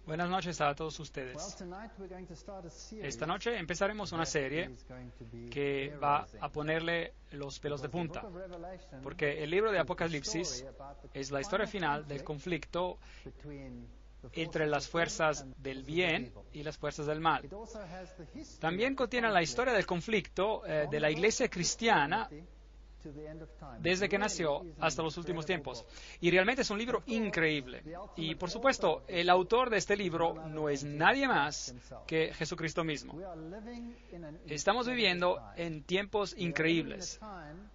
Buenas noches a todos ustedes. Esta noche empezaremos una serie que va a ponerle los pelos de punta, porque el libro de Apocalipsis es la historia final del conflicto entre las fuerzas del bien y las fuerzas del mal. También contiene la historia del conflicto de la iglesia cristiana desde que nació hasta los últimos tiempos. Y realmente es un libro increíble. Y por supuesto, el autor de este libro no es nadie más que Jesucristo mismo. Estamos viviendo en tiempos increíbles.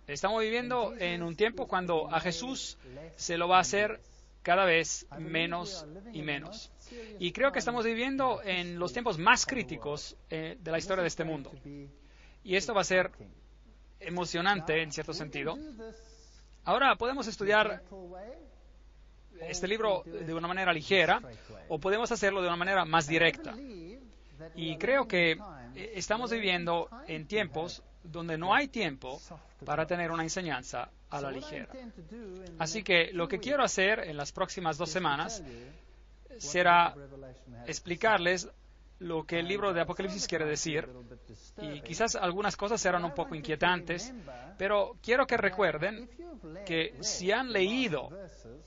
Estamos viviendo en un tiempo cuando a Jesús se lo va a hacer cada vez menos y menos. Y creo que estamos viviendo en los tiempos más críticos de la historia de este mundo. Y esto va a ser emocionante en cierto sentido. Ahora podemos estudiar este libro de una manera ligera o podemos hacerlo de una manera más directa. Y creo que estamos viviendo en tiempos donde no hay tiempo para tener una enseñanza a la ligera. Así que lo que quiero hacer en las próximas 2 semanas será explicarles lo que el libro de Apocalipsis quiere decir, y quizás algunas cosas serán un poco inquietantes, pero quiero que recuerden que si han leído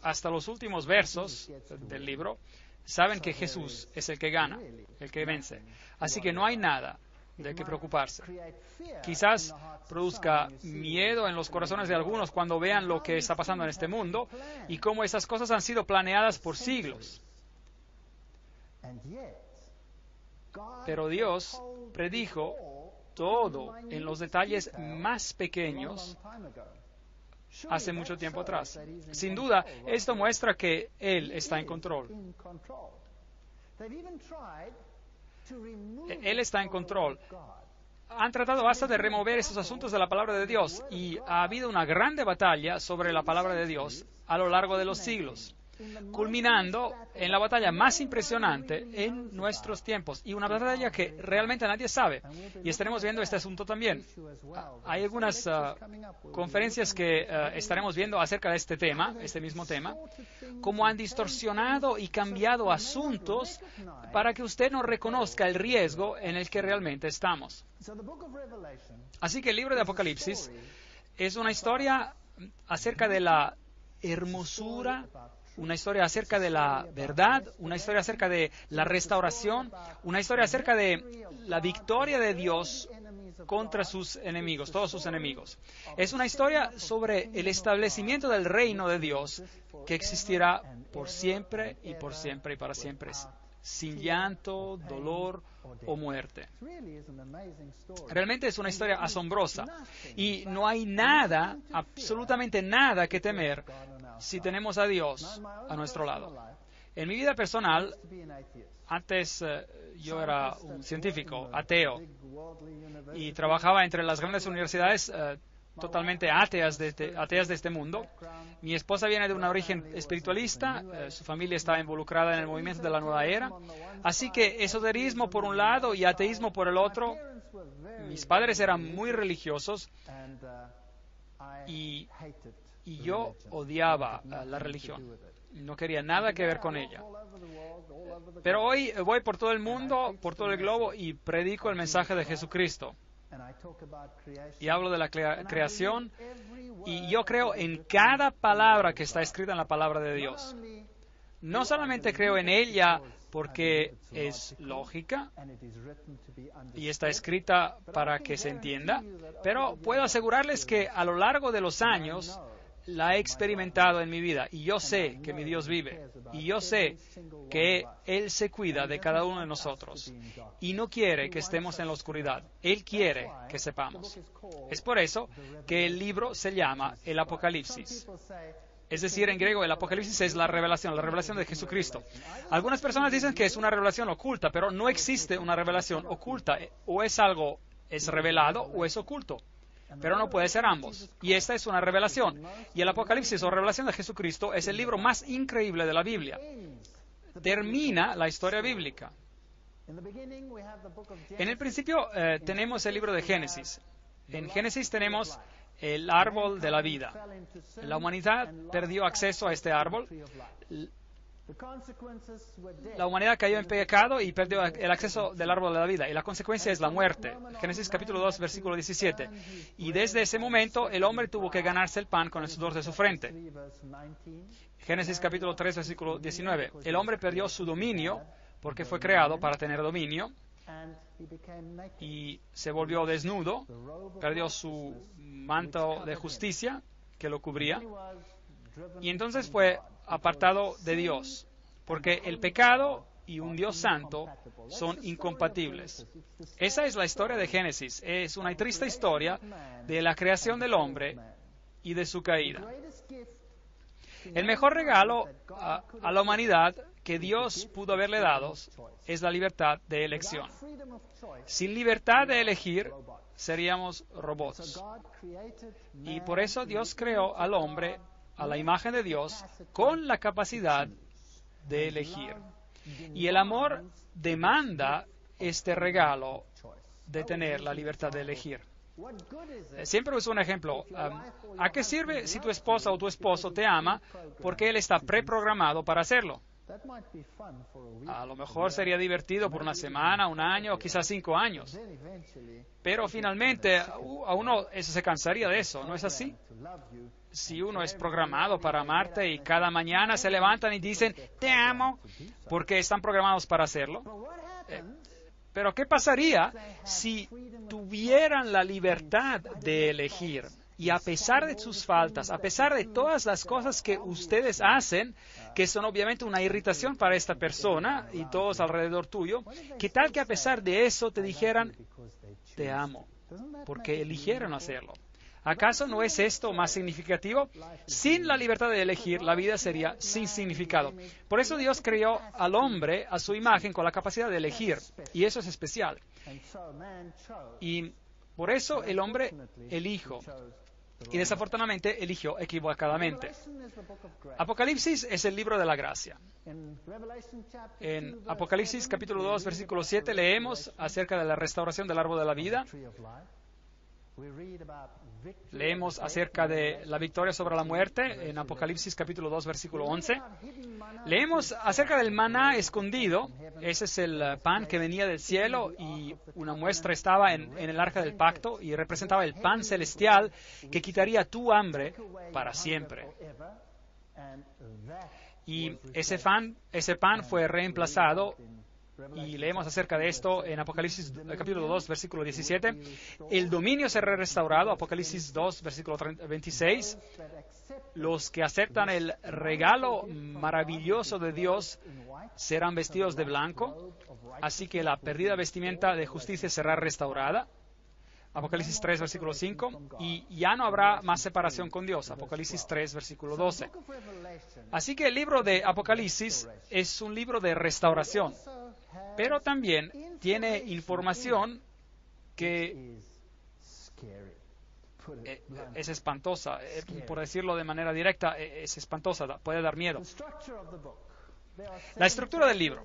hasta los últimos versos del libro, saben que Jesús es el que gana, el que vence. Así que no hay nada de qué preocuparse. Quizás produzca miedo en los corazones de algunos cuando vean lo que está pasando en este mundo y cómo esas cosas han sido planeadas por siglos. Pero Dios predijo todo en los detalles más pequeños hace mucho tiempo atrás. Sin duda, esto muestra que Él está en control. Él está en control. Han tratado hasta de remover esos asuntos de la palabra de Dios y ha habido una grande batalla sobre la palabra de Dios a lo largo de los siglos, culminando en la batalla más impresionante en nuestros tiempos, y una batalla que realmente nadie sabe, y estaremos viendo este asunto también. Hay algunas conferencias que estaremos viendo acerca de este tema, este mismo tema, cómo han distorsionado y cambiado asuntos para que usted no reconozca el riesgo en el que realmente estamos. Así que el libro de Apocalipsis es una historia acerca de la hermosura, una historia acerca de la verdad, una historia acerca de la restauración, una historia acerca de la victoria de Dios contra sus enemigos, todos sus enemigos. Es una historia sobre el establecimiento del reino de Dios que existirá por siempre y por siempre y para siempre, sin llanto, dolor o muerte. Realmente es una historia asombrosa y no hay nada, absolutamente nada que temer si tenemos a Dios a nuestro lado. En mi vida personal, antes yo era un científico, ateo, y trabajaba entre las grandes universidades totalmente ateas de este mundo. Mi esposa viene de un origen espiritualista, su familia estaba involucrada en el movimiento de la nueva era, así que esoterismo por un lado y ateísmo por el otro. Mis padres eran muy religiosos y yo odiaba la religión. No quería nada que ver con ella. Pero hoy voy por todo el mundo, por todo el globo, y predico el mensaje de Jesucristo. Y hablo de la creación, y yo creo en cada palabra que está escrita en la palabra de Dios. No solamente creo en ella porque es lógica y está escrita para que se entienda, pero puedo asegurarles que a lo largo de los años la he experimentado en mi vida, y yo sé que mi Dios vive, y yo sé que Él se cuida de cada uno de nosotros, y no quiere que estemos en la oscuridad. Él quiere que sepamos. Es por eso que el libro se llama el Apocalipsis. Es decir, en griego, el Apocalipsis es la revelación de Jesucristo. Algunas personas dicen que es una revelación oculta, pero no existe una revelación oculta. O es algo, es revelado, o es oculto. Pero no puede ser ambos. Y esta es una revelación. Y el Apocalipsis o revelación de Jesucristo es el libro más increíble de la Biblia. Termina la historia bíblica. En el principio tenemos el libro de Génesis. En Génesis tenemos el árbol de la vida. La humanidad perdió acceso a este árbol. La humanidad cayó en pecado y perdió el acceso del árbol de la vida, y la consecuencia es la muerte. Génesis capítulo 2, versículo 17. Y desde ese momento el hombre tuvo que ganarse el pan con el sudor de su frente. Génesis capítulo 3, versículo 19. El hombre perdió su dominio porque fue creado para tener dominio y se volvió desnudo, perdió su manto de justicia que lo cubría, y entonces fue apartado de Dios, porque el pecado y un Dios santo son incompatibles. Esa es la historia de Génesis. Es una triste historia de la creación del hombre y de su caída. El mejor regalo a la humanidad que Dios pudo haberle dado es la libertad de elección. Sin libertad de elegir, seríamos robots. Y por eso Dios creó al hombre a la imagen de Dios con la capacidad de elegir. Y el amor demanda este regalo de tener la libertad de elegir. Siempre uso un ejemplo. ¿A qué sirve si tu esposa o tu esposo te ama porque él está preprogramado para hacerlo? A lo mejor sería divertido por una semana, un año o quizás 5 años. Pero finalmente a uno se cansaría de eso, ¿no es así? Si uno es programado para amarte y cada mañana se levantan y dicen, te amo, porque están programados para hacerlo. Pero ¿qué pasaría si tuvieran la libertad de elegir? Y a pesar de sus faltas, a pesar de todas las cosas que ustedes hacen, que son obviamente una irritación para esta persona y todos alrededor tuyo, ¿qué tal que a pesar de eso te dijeran, te amo, porque eligieron hacerlo? ¿Acaso no es esto más significativo? Sin la libertad de elegir, la vida sería sin significado. Por eso Dios creó al hombre a su imagen con la capacidad de elegir, y eso es especial. Y por eso el hombre eligió, y desafortunadamente eligió equivocadamente. Apocalipsis es el libro de la gracia. En Apocalipsis capítulo 2, versículo 7, leemos acerca de la restauración del árbol de la vida. Leemos acerca de la victoria sobre la muerte en Apocalipsis capítulo 2, versículo 11. Leemos acerca del maná escondido. Ese es el pan que venía del cielo y una muestra estaba en el arca del pacto y representaba el pan celestial que quitaría tu hambre para siempre. Y ese pan fue reemplazado. Y leemos acerca de esto en Apocalipsis capítulo 2, versículo 17. El dominio será restaurado, Apocalipsis 2, versículo 26. Los que aceptan el regalo maravilloso de Dios serán vestidos de blanco, así que la perdida vestimenta de justicia será restaurada. Apocalipsis 3, versículo 5, y ya no habrá más separación con Dios, Apocalipsis 3, versículo 12. Así que el libro de Apocalipsis es un libro de restauración, pero también tiene información que es espantosa, por decirlo de manera directa, es espantosa, puede dar miedo. La estructura del libro.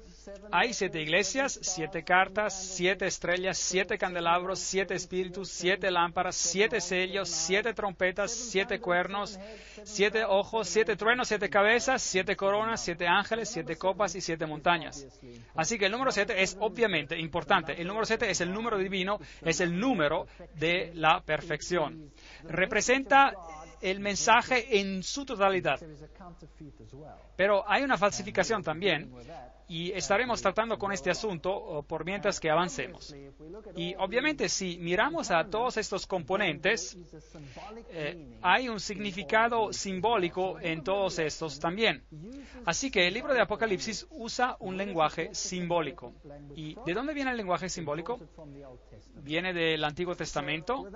Hay 7 iglesias, 7 cartas, 7 estrellas, 7 candelabros, 7 espíritus, 7 lámparas, 7 sellos, 7 trompetas, 7 cuernos, 7 ojos, 7 truenos, 7 cabezas, 7 coronas, 7 ángeles, 7 copas y 7 montañas. Así que el número 7 es obviamente importante. El número 7 es el número divino, es el número de la perfección. Representa el mensaje en su totalidad. Pero hay una falsificación también, y estaremos tratando con este asunto por mientras que avancemos. Y obviamente si miramos a todos estos componentes, hay un significado simbólico en todos estos también. Así que el libro de Apocalipsis usa un lenguaje simbólico. ¿Y de dónde viene el lenguaje simbólico? Viene del Antiguo Testamento.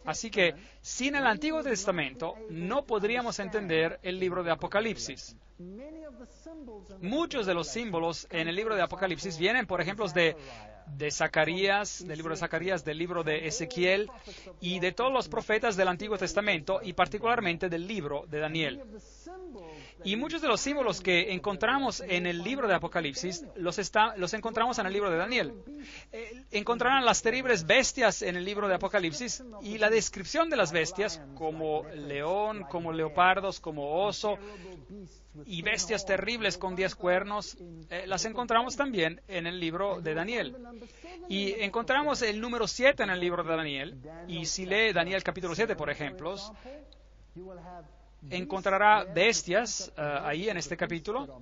Así que sin el Antiguo Testamento no podríamos entender el libro de Apocalipsis. Muchos de los símbolos en el libro de Apocalipsis vienen, por ejemplo, de Zacarías, del libro de Zacarías, del libro de Ezequiel y de todos los profetas del Antiguo Testamento y particularmente del libro de Daniel. Y muchos de los símbolos que encontramos en el libro de Apocalipsis los encontramos en el libro de Daniel. Encontrarán las terribles bestias en el libro de Apocalipsis y la descripción de las bestias como león, como leopardos, como oso y bestias terribles con 10 cuernos, las encontramos también en el libro de Daniel. Y encontramos el número 7 en el libro de Daniel, y si lee Daniel capítulo 7, por ejemplo, encontrará bestias ahí en este capítulo,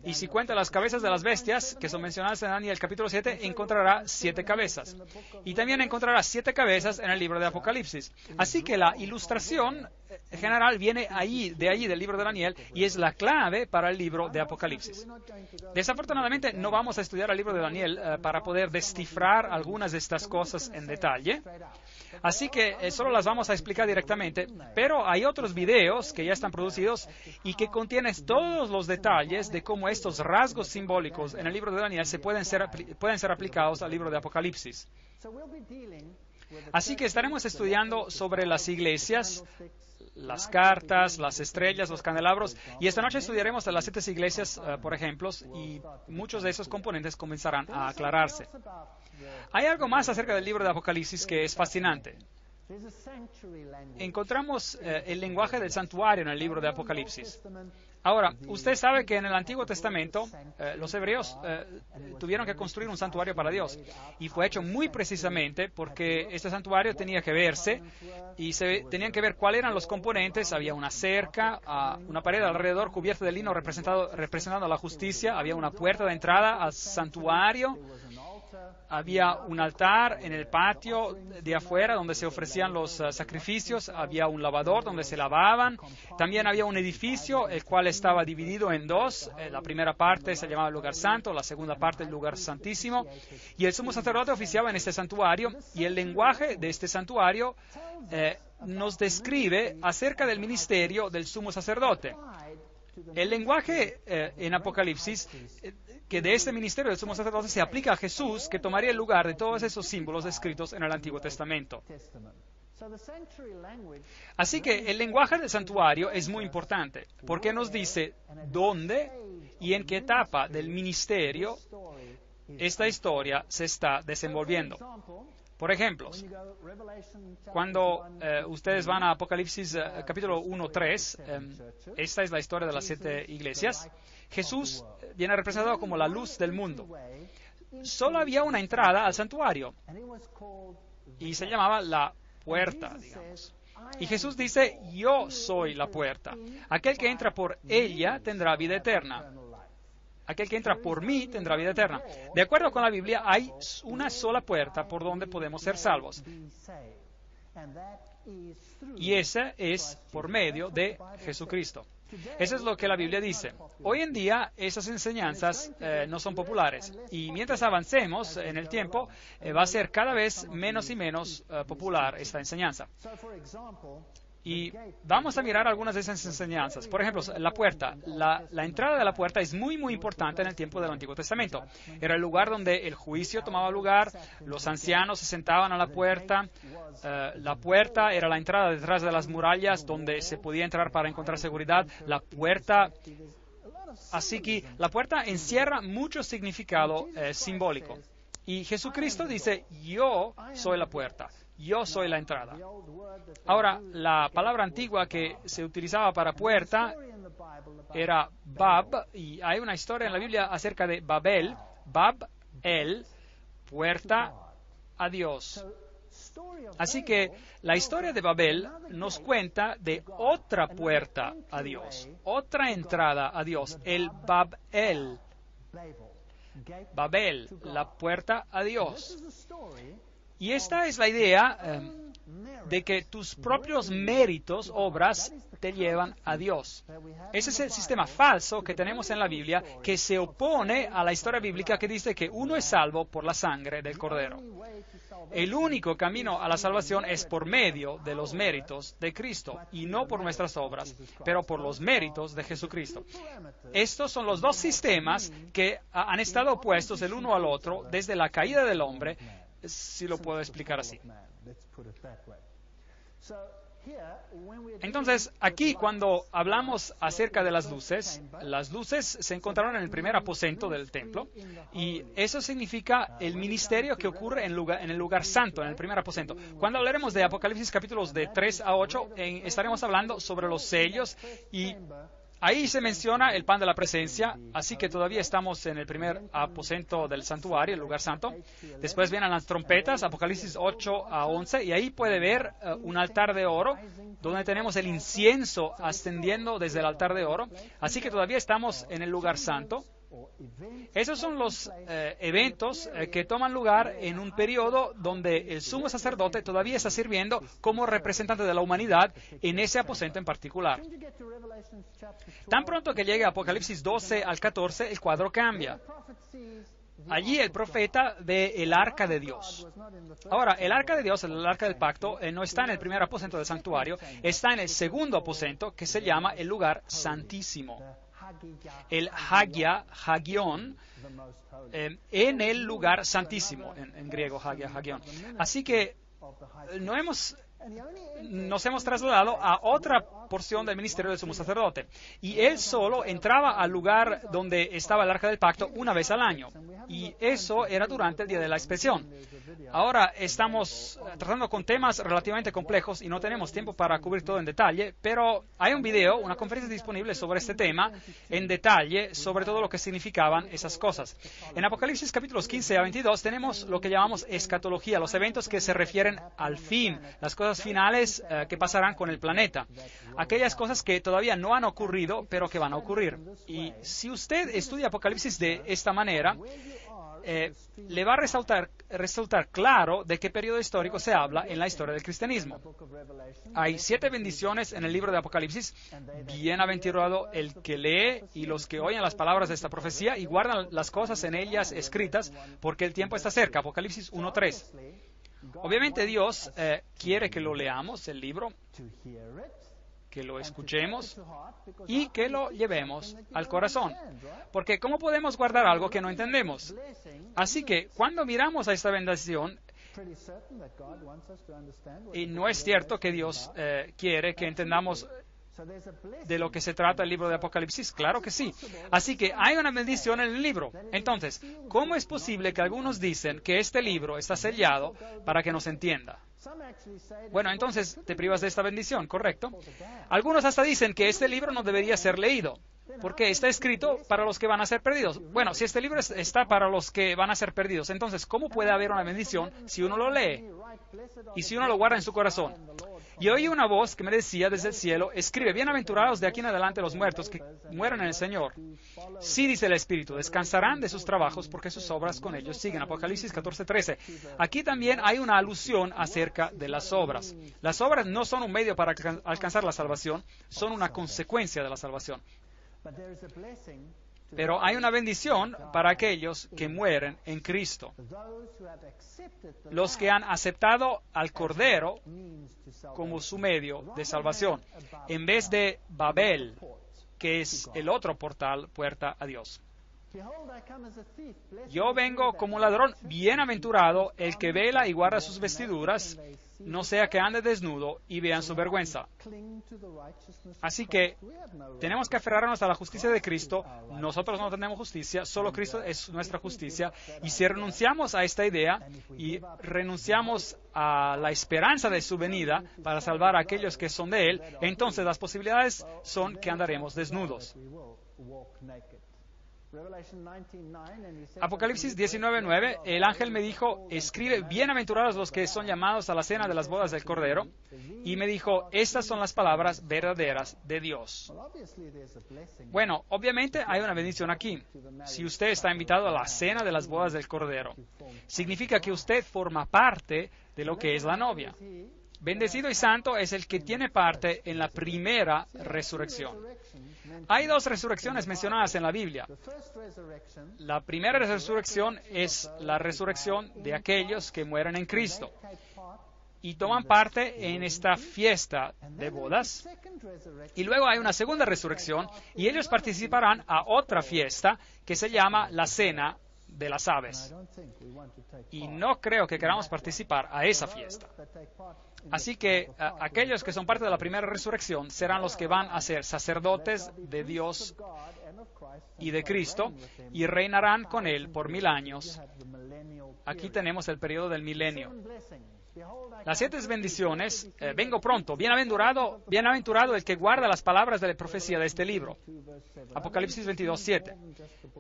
y si cuenta las cabezas de las bestias que son mencionadas en Daniel capítulo 7, encontrará 7 cabezas. Y también encontrará 7 cabezas en el libro de Apocalipsis. Así que la ilustración general viene de ahí del libro de Daniel, y es la clave para el libro de Apocalipsis. Desafortunadamente no vamos a estudiar el libro de Daniel para poder descifrar algunas de estas cosas en detalle. Así que solo las vamos a explicar directamente, pero hay otros videos que ya están producidos y que contienen todos los detalles de cómo estos rasgos simbólicos en el libro de Daniel pueden ser aplicados al libro de Apocalipsis. Así que estaremos estudiando sobre las iglesias, las cartas, las estrellas, los candelabros, y esta noche estudiaremos las 7 iglesias, por ejemplo, y muchos de esos componentes comenzarán a aclararse. Hay algo más acerca del libro de Apocalipsis que es fascinante. Encontramos el lenguaje del santuario en el libro de Apocalipsis. Ahora, usted sabe que en el Antiguo Testamento los hebreos tuvieron que construir un santuario para Dios, y fue hecho muy precisamente porque este santuario tenía que verse y tenían que ver cuáles eran los componentes. Había una cerca, una pared alrededor cubierta de lino representando la justicia, había una puerta de entrada al santuario, había un altar en el patio de afuera donde se ofrecían los sacrificios, había un lavador donde se lavaban, también había un edificio el cual estaba dividido en 2, la primera parte se llamaba el lugar santo, la segunda parte el lugar santísimo, y el sumo sacerdote oficiaba en este santuario, y el lenguaje de este santuario nos describe acerca del ministerio del sumo sacerdote. El lenguaje en Apocalipsis que de este ministerio del sumo sacerdote se aplica a Jesús, que tomaría el lugar de todos esos símbolos descritos en el Antiguo Testamento. Así que el lenguaje del santuario es muy importante, porque nos dice dónde y en qué etapa del ministerio esta historia se está desenvolviendo. Por ejemplo, cuando ustedes van a Apocalipsis capítulo 1-3, esta es la historia de las 7 iglesias. Jesús viene representado como la luz del mundo. Solo había una entrada al santuario y se llamaba la puerta, digamos. Y Jesús dice, yo soy la puerta. Aquel que entra por ella tendrá vida eterna. Aquel que entra por mí tendrá vida eterna. De acuerdo con la Biblia, hay una sola puerta por donde podemos ser salvos. Y esa es por medio de Jesucristo. Eso es lo que la Biblia dice. Hoy en día esas enseñanzas no son populares y mientras avancemos en el tiempo va a ser cada vez menos y menos popular esta enseñanza. Y vamos a mirar algunas de esas enseñanzas. Por ejemplo, la puerta. La entrada de la puerta es muy, muy importante en el tiempo del Antiguo Testamento. Era el lugar donde el juicio tomaba lugar, los ancianos se sentaban a la puerta. La puerta era la entrada detrás de las murallas donde se podía entrar para encontrar seguridad. Así que la puerta encierra mucho significado simbólico. Y Jesucristo dice, yo soy la puerta. Yo soy la entrada. Ahora, la palabra antigua que se utilizaba para puerta era Bab, y hay una historia en la Biblia acerca de Babel, Bab-el, puerta a Dios. Así que la historia de Babel nos cuenta de otra puerta a Dios, otra entrada a Dios, el Bab-el. Babel, la puerta a Dios. Y esta es la idea de que tus propios méritos, obras, te llevan a Dios. Ese es el sistema falso que tenemos en la Biblia que se opone a la historia bíblica que dice que uno es salvo por la sangre del Cordero. El único camino a la salvación es por medio de los méritos de Cristo y no por nuestras obras, pero por los méritos de Jesucristo. Estos son los dos sistemas que han estado opuestos el uno al otro desde la caída del hombre, si lo puedo explicar así. Entonces, aquí cuando hablamos acerca de las luces se encontraron en el primer aposento del templo, y eso significa el ministerio que ocurre en el lugar santo, en el primer aposento. Cuando hablaremos de Apocalipsis capítulos de 3 a 8, estaremos hablando sobre los sellos, y ahí se menciona el pan de la presencia, así que todavía estamos en el primer aposento del santuario, el lugar santo. Después vienen las trompetas, Apocalipsis 8 a 11, y ahí puede ver un altar de oro, donde tenemos el incienso ascendiendo desde el altar de oro. Así que todavía estamos en el lugar santo. Esos son los eventos que toman lugar en un periodo donde el sumo sacerdote todavía está sirviendo como representante de la humanidad en ese aposento en particular. Tan pronto que llegue Apocalipsis 12 al 14, el cuadro cambia. Allí el profeta ve el arca de Dios. Ahora, el arca de Dios, el arca del pacto, no está en el primer aposento del santuario, está en el segundo aposento que se llama el lugar santísimo. El Hagion, en el lugar santísimo, en griego, Hagion. Así que nos hemos trasladado a otra porción del ministerio del sumo sacerdote, y él solo entraba al lugar donde estaba el arca del pacto una vez al año, y eso era durante el día de la expiación. Ahora estamos tratando con temas relativamente complejos y no tenemos tiempo para cubrir todo en detalle, pero hay un video, una conferencia disponible sobre este tema en detalle, sobre todo lo que significaban esas cosas. En Apocalipsis capítulos 15 a 22 tenemos lo que llamamos escatología, los eventos que se refieren al fin, las cosas finales que pasarán con el planeta, aquellas cosas que todavía no han ocurrido, pero que van a ocurrir. Y si usted estudia Apocalipsis de esta manera, le va a resultar claro de qué periodo histórico se habla en la historia del cristianismo. Hay 7 bendiciones en el libro de Apocalipsis. Bienaventurado el que lee y los que oyen las palabras de esta profecía y guardan las cosas en ellas escritas, porque el tiempo está cerca. Apocalipsis 1:3. Obviamente Dios quiere que lo leamos, el libro, que lo escuchemos y que lo llevemos al corazón. Porque ¿cómo podemos guardar algo que no entendemos? Así que cuando miramos a esta bendición, y no es cierto que Dios quiere que entendamos de lo que se trata el libro de Apocalipsis, claro que sí. Así que hay una bendición en el libro. Entonces, ¿cómo es posible que algunos dicen que este libro está sellado para que nos entienda? Bueno, entonces te privas de esta bendición, ¿correcto? Algunos hasta dicen que este libro no debería ser leído, porque está escrito para los que van a ser perdidos. Bueno, si este libro está para los que van a ser perdidos, entonces, ¿cómo puede haber una bendición si uno lo lee y si uno lo guarda en su corazón? Y oí una voz que me decía desde el cielo, escribe, bienaventurados de aquí en adelante los muertos que mueran en el Señor. Sí, dice el Espíritu, descansarán de sus trabajos porque sus obras con ellos siguen. Apocalipsis 14:13. Aquí también hay una alusión acerca acerca de las obras. Las obras no son un medio para alcanzar la salvación, son una consecuencia de la salvación. Pero hay una bendición para aquellos que mueren en Cristo. Los que han aceptado al Cordero como su medio de salvación, en vez de Babel, que es el otro portal, puerta a Dios. Yo vengo como un ladrón, bienaventurado el que vela y guarda sus vestiduras, no sea que ande desnudo y vean su vergüenza. Así que tenemos que aferrarnos a la justicia de Cristo. Nosotros no tenemos justicia, solo Cristo es nuestra justicia. Y si renunciamos a esta idea y renunciamos a la esperanza de su venida para salvar a aquellos que son de Él, entonces las posibilidades son que andaremos desnudos. Apocalipsis 19:9, el ángel me dijo, escribe, bienaventurados los que son llamados a la cena de las bodas del Cordero. Y me dijo, estas son las palabras verdaderas de Dios. Bueno, obviamente hay una bendición aquí. Si usted está invitado a la cena de las bodas del Cordero, significa que usted forma parte de lo que es la novia. Bendecido y santo es el que tiene parte en la primera resurrección. Hay dos resurrecciones mencionadas en la Biblia. La primera resurrección es la resurrección de aquellos que mueren en Cristo y toman parte en esta fiesta de bodas. Y luego hay una segunda resurrección y ellos participarán a otra fiesta que se llama la Cena de las Aves. Y no creo que queramos participar a esa fiesta. Así que aquellos que son parte de la primera resurrección serán los que van a ser sacerdotes de Dios y de Cristo y reinarán con Él por 1000 años. Aquí tenemos el periodo del milenio. Las 7 bendiciones, vengo pronto, bienaventurado el que guarda las palabras de la profecía de este libro. Apocalipsis 22:7.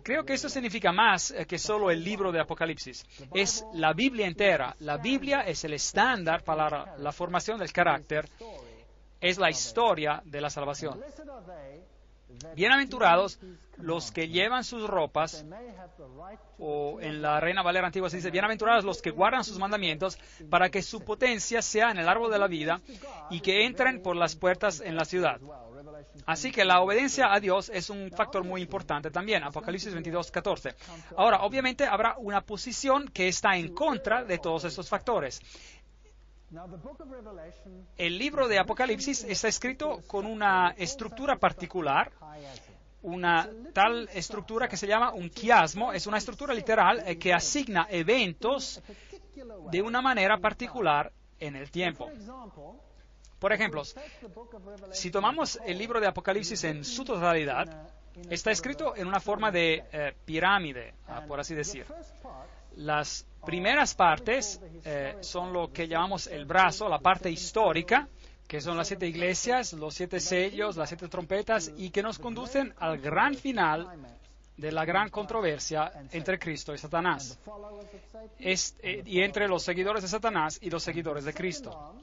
Creo que esto significa más que solo el libro de Apocalipsis. Es la Biblia entera. La Biblia es el estándar para la formación del carácter. Es la historia de la salvación. Bienaventurados los que llevan sus ropas, o en la Reina Valera Antigua se dice, bienaventurados los que guardan sus mandamientos, para que su potencia sea en el árbol de la vida y que entren por las puertas en la ciudad. Así que la obediencia a Dios es un factor muy importante también, Apocalipsis 22:14. Ahora, obviamente habrá una posición que está en contra de todos estos factores. El libro de Apocalipsis está escrito con una estructura particular, una tal estructura que se llama un quiasmo. Es una estructura literal que asigna eventos de una manera particular en el tiempo. Por ejemplo, si tomamos el libro de Apocalipsis en su totalidad, está escrito en una forma de pirámide, por así decir. Las primeras partes son lo que llamamos el brazo, la parte histórica, que son las 7 iglesias, los 7 sellos, las 7 trompetas, y que nos conducen al gran final de la gran controversia entre Cristo y Satanás, y entre los seguidores de Satanás y los seguidores de Cristo.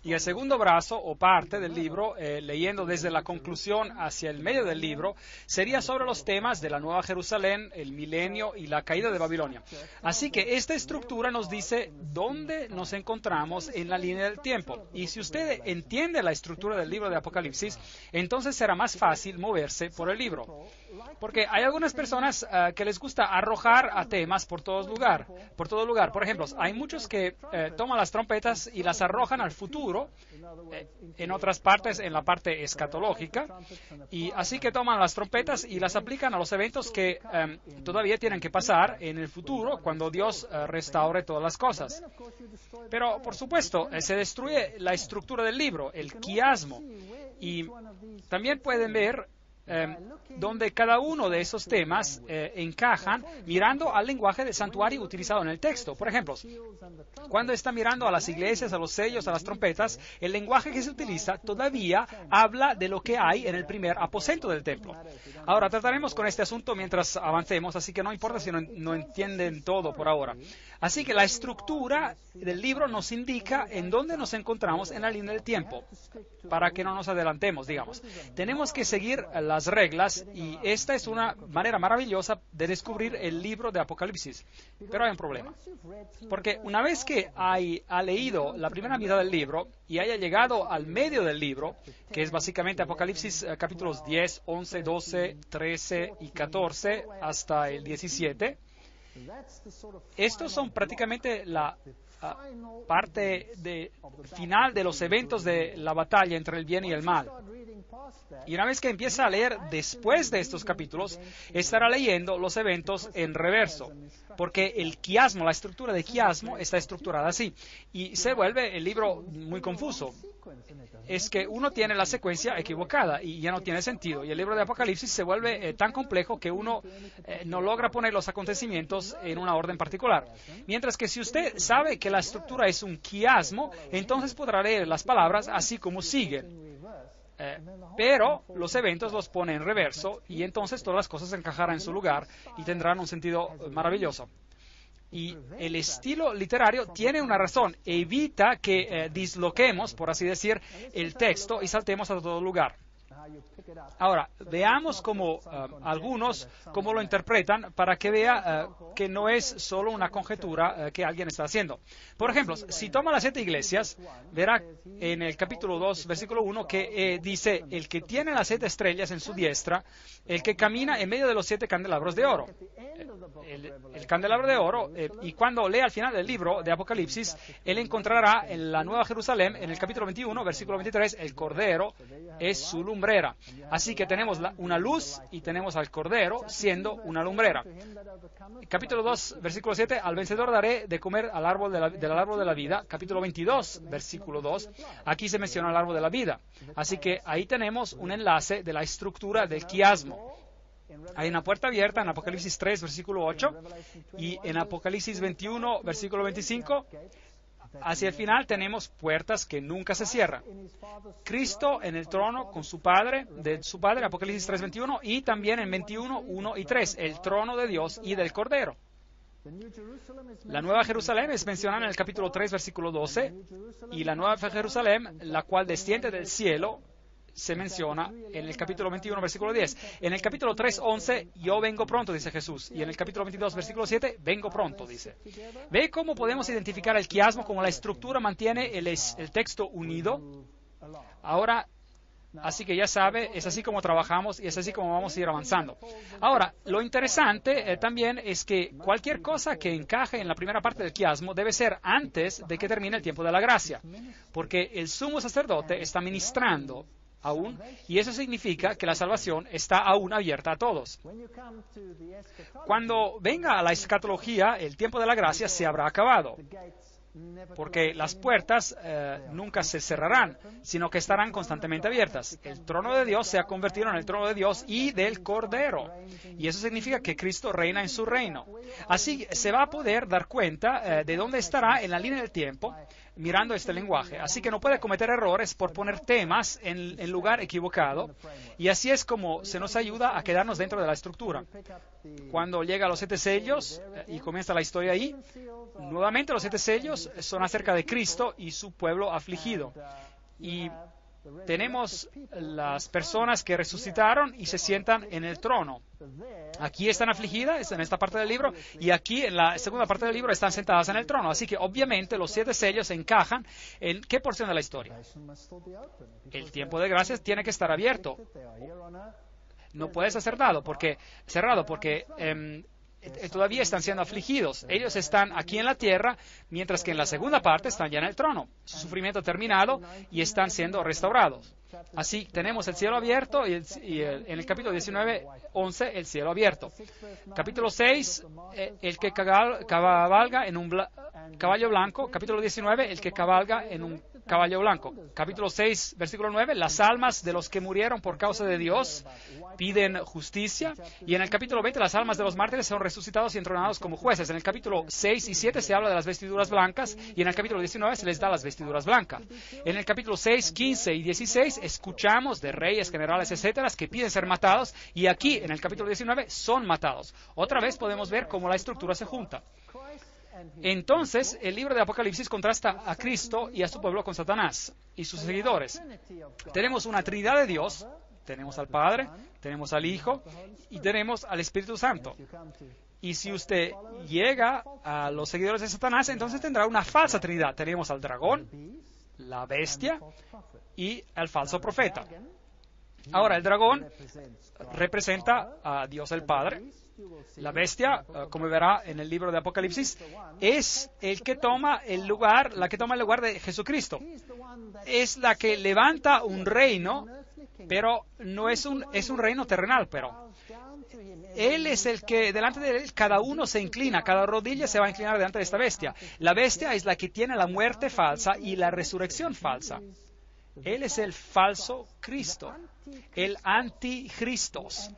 Y el segundo brazo o parte del libro, leyendo desde la conclusión hacia el medio del libro, sería sobre los temas de la Nueva Jerusalén, el milenio y la caída de Babilonia. Así que esta estructura nos dice dónde nos encontramos en la línea del tiempo. Y si usted entiende la estructura del libro de Apocalipsis, entonces será más fácil moverse por el libro. Porque hay algunas personas que les gusta arrojar a temas por todo lugar. Por ejemplo, hay muchos que toman las trompetas y las arrojan al futuro, en otras partes, en la parte escatológica, y así que toman las trompetas y las aplican a los eventos que todavía tienen que pasar en el futuro, cuando Dios restaure todas las cosas. Pero, por supuesto, se destruye la estructura del libro, el quiasmo, y también pueden ver donde cada uno de esos temas encajan mirando al lenguaje del santuario utilizado en el texto. Por ejemplo, cuando está mirando a las iglesias, a los sellos, a las trompetas, el lenguaje que se utiliza todavía habla de lo que hay en el primer aposento del templo. Ahora, trataremos con este asunto mientras avancemos, así que no importa si no entienden todo por ahora. Así que la estructura del libro nos indica en dónde nos encontramos en la línea del tiempo, para que no nos adelantemos, digamos. Tenemos que seguir las las reglas, y esta es una manera maravillosa de descubrir el libro de Apocalipsis. Pero hay un problema, porque una vez que ha leído la primera mitad del libro y haya llegado al medio del libro, que es básicamente Apocalipsis capítulos 10, 11, 12, 13 y 14 hasta el 17, estos son prácticamente la parte final de los eventos de la batalla entre el bien y el mal. Y una vez que empieza a leer después de estos capítulos, estará leyendo los eventos en reverso, porque el quiasmo, la estructura de quiasmo está estructurada así, y se vuelve el libro muy confuso. Es que uno tiene la secuencia equivocada y ya no tiene sentido, y el libro de Apocalipsis se vuelve tan complejo que uno no logra poner los acontecimientos en una orden particular. Mientras que si usted sabe que la estructura es un quiasmo, entonces podrá leer las palabras así como siguen. Pero los eventos los pone en reverso y entonces todas las cosas encajarán en su lugar y tendrán un sentido maravilloso. Y el estilo literario tiene una razón, evita que disloquemos, por así decir, el texto y saltemos a todo lugar. Ahora, veamos cómo algunos cómo lo interpretan para que vea que no es solo una conjetura que alguien está haciendo. Por ejemplo, si toma las 7 iglesias, verá en el capítulo 2, versículo 1, que dice, el que tiene las 7 estrellas en su diestra, el que camina en medio de los 7 candelabros de oro. El candelabro de oro, y cuando lea al final del libro de Apocalipsis, él encontrará en la Nueva Jerusalén, en el capítulo 21, versículo 23, el Cordero es su lumbrera. Así que tenemos una luz y tenemos al Cordero siendo una lumbrera. Capítulo 2, versículo 7, al vencedor daré de comer del árbol de la vida. Capítulo 22, versículo 2, aquí se menciona el árbol de la vida. Así que ahí tenemos un enlace de la estructura del quiasmo. Hay una puerta abierta en Apocalipsis 3, versículo 8, y en Apocalipsis 21, versículo 25, hacia el final tenemos puertas que nunca se cierran. Cristo en el trono con su Padre, Apocalipsis 3, 21, y también en 21, 1 y 3, el trono de Dios y del Cordero. La Nueva Jerusalén es mencionada en el capítulo 3, versículo 12, y la Nueva Jerusalén, la cual desciende del cielo, se menciona en el capítulo 21, versículo 10. En el capítulo 3, 11, yo vengo pronto, dice Jesús. Y en el capítulo 22, versículo 7, vengo pronto, dice. ¿Ve cómo podemos identificar el quiasmo, como la estructura mantiene el texto unido? Ahora, así que ya sabe, es así como trabajamos y es así como vamos a ir avanzando. Ahora, lo interesante también es que cualquier cosa que encaje en la primera parte del quiasmo debe ser antes de que termine el tiempo de la gracia, porque el sumo sacerdote está ministrando aún, y eso significa que la salvación está aún abierta a todos. Cuando venga a la escatología, el tiempo de la gracia se habrá acabado, porque las puertas nunca se cerrarán, sino que estarán constantemente abiertas. El trono de Dios se ha convertido en el trono de Dios y del Cordero, y eso significa que Cristo reina en su reino. Así se va a poder dar cuenta de dónde estará en la línea del tiempo, mirando este lenguaje. Así que no puede cometer errores por poner temas en lugar equivocado, y así es como se nos ayuda a quedarnos dentro de la estructura. Cuando llega a los 7 sellos y comienza la historia ahí, nuevamente los 7 sellos son acerca de Cristo y su pueblo afligido. Y tenemos las personas que resucitaron y se sientan en el trono. Aquí están afligidas en esta parte del libro, y aquí en la segunda parte del libro están sentadas en el trono. Así que obviamente los 7 sellos encajan en qué porción de la historia. El tiempo de gracias tiene que estar abierto. No puede ser cerrado porque todavía están siendo afligidos. Ellos están aquí en la tierra, mientras que en la segunda parte están ya en el trono. Su sufrimiento ha terminado y están siendo restaurados. Así tenemos el cielo abierto y en el capítulo 19, 11, el cielo abierto. Capítulo 6, el que cabalga en un caballo blanco. Capítulo 19, el que cabalga en un caballo blanco. Capítulo 6, versículo 9, las almas de los que murieron por causa de Dios piden justicia. Y en el capítulo 20, las almas de los mártires son resucitados y entronados como jueces. En el capítulo 6 y 7 se habla de las vestiduras blancas, y en el capítulo 19 se les da las vestiduras blancas. En el capítulo 6, 15 y 16 escuchamos de reyes, generales, etcétera, que piden ser matados, y aquí en el capítulo 19 son matados. Otra vez podemos ver cómo la estructura se junta. Entonces, el libro de Apocalipsis contrasta a Cristo y a su pueblo con Satanás y sus seguidores. Tenemos una Trinidad de Dios, Tenemos al Padre, tenemos al Hijo y tenemos al Espíritu Santo. Y si usted llega a los seguidores de Satanás, entonces tendrá una falsa trinidad. Tenemos al dragón, la bestia y al falso profeta. Ahora, el dragón representa a Dios el Padre. La bestia, como verá en el libro de Apocalipsis, es el que toma el lugar, la que toma el lugar de Jesucristo. Es la que levanta un reino, pero no es un reino terrenal, pero Él es el que, delante de Él, cada uno se inclina, cada rodilla se va a inclinar delante de esta bestia. La bestia es la que tiene la muerte falsa y la resurrección falsa. Él es el falso Cristo, el anticristos,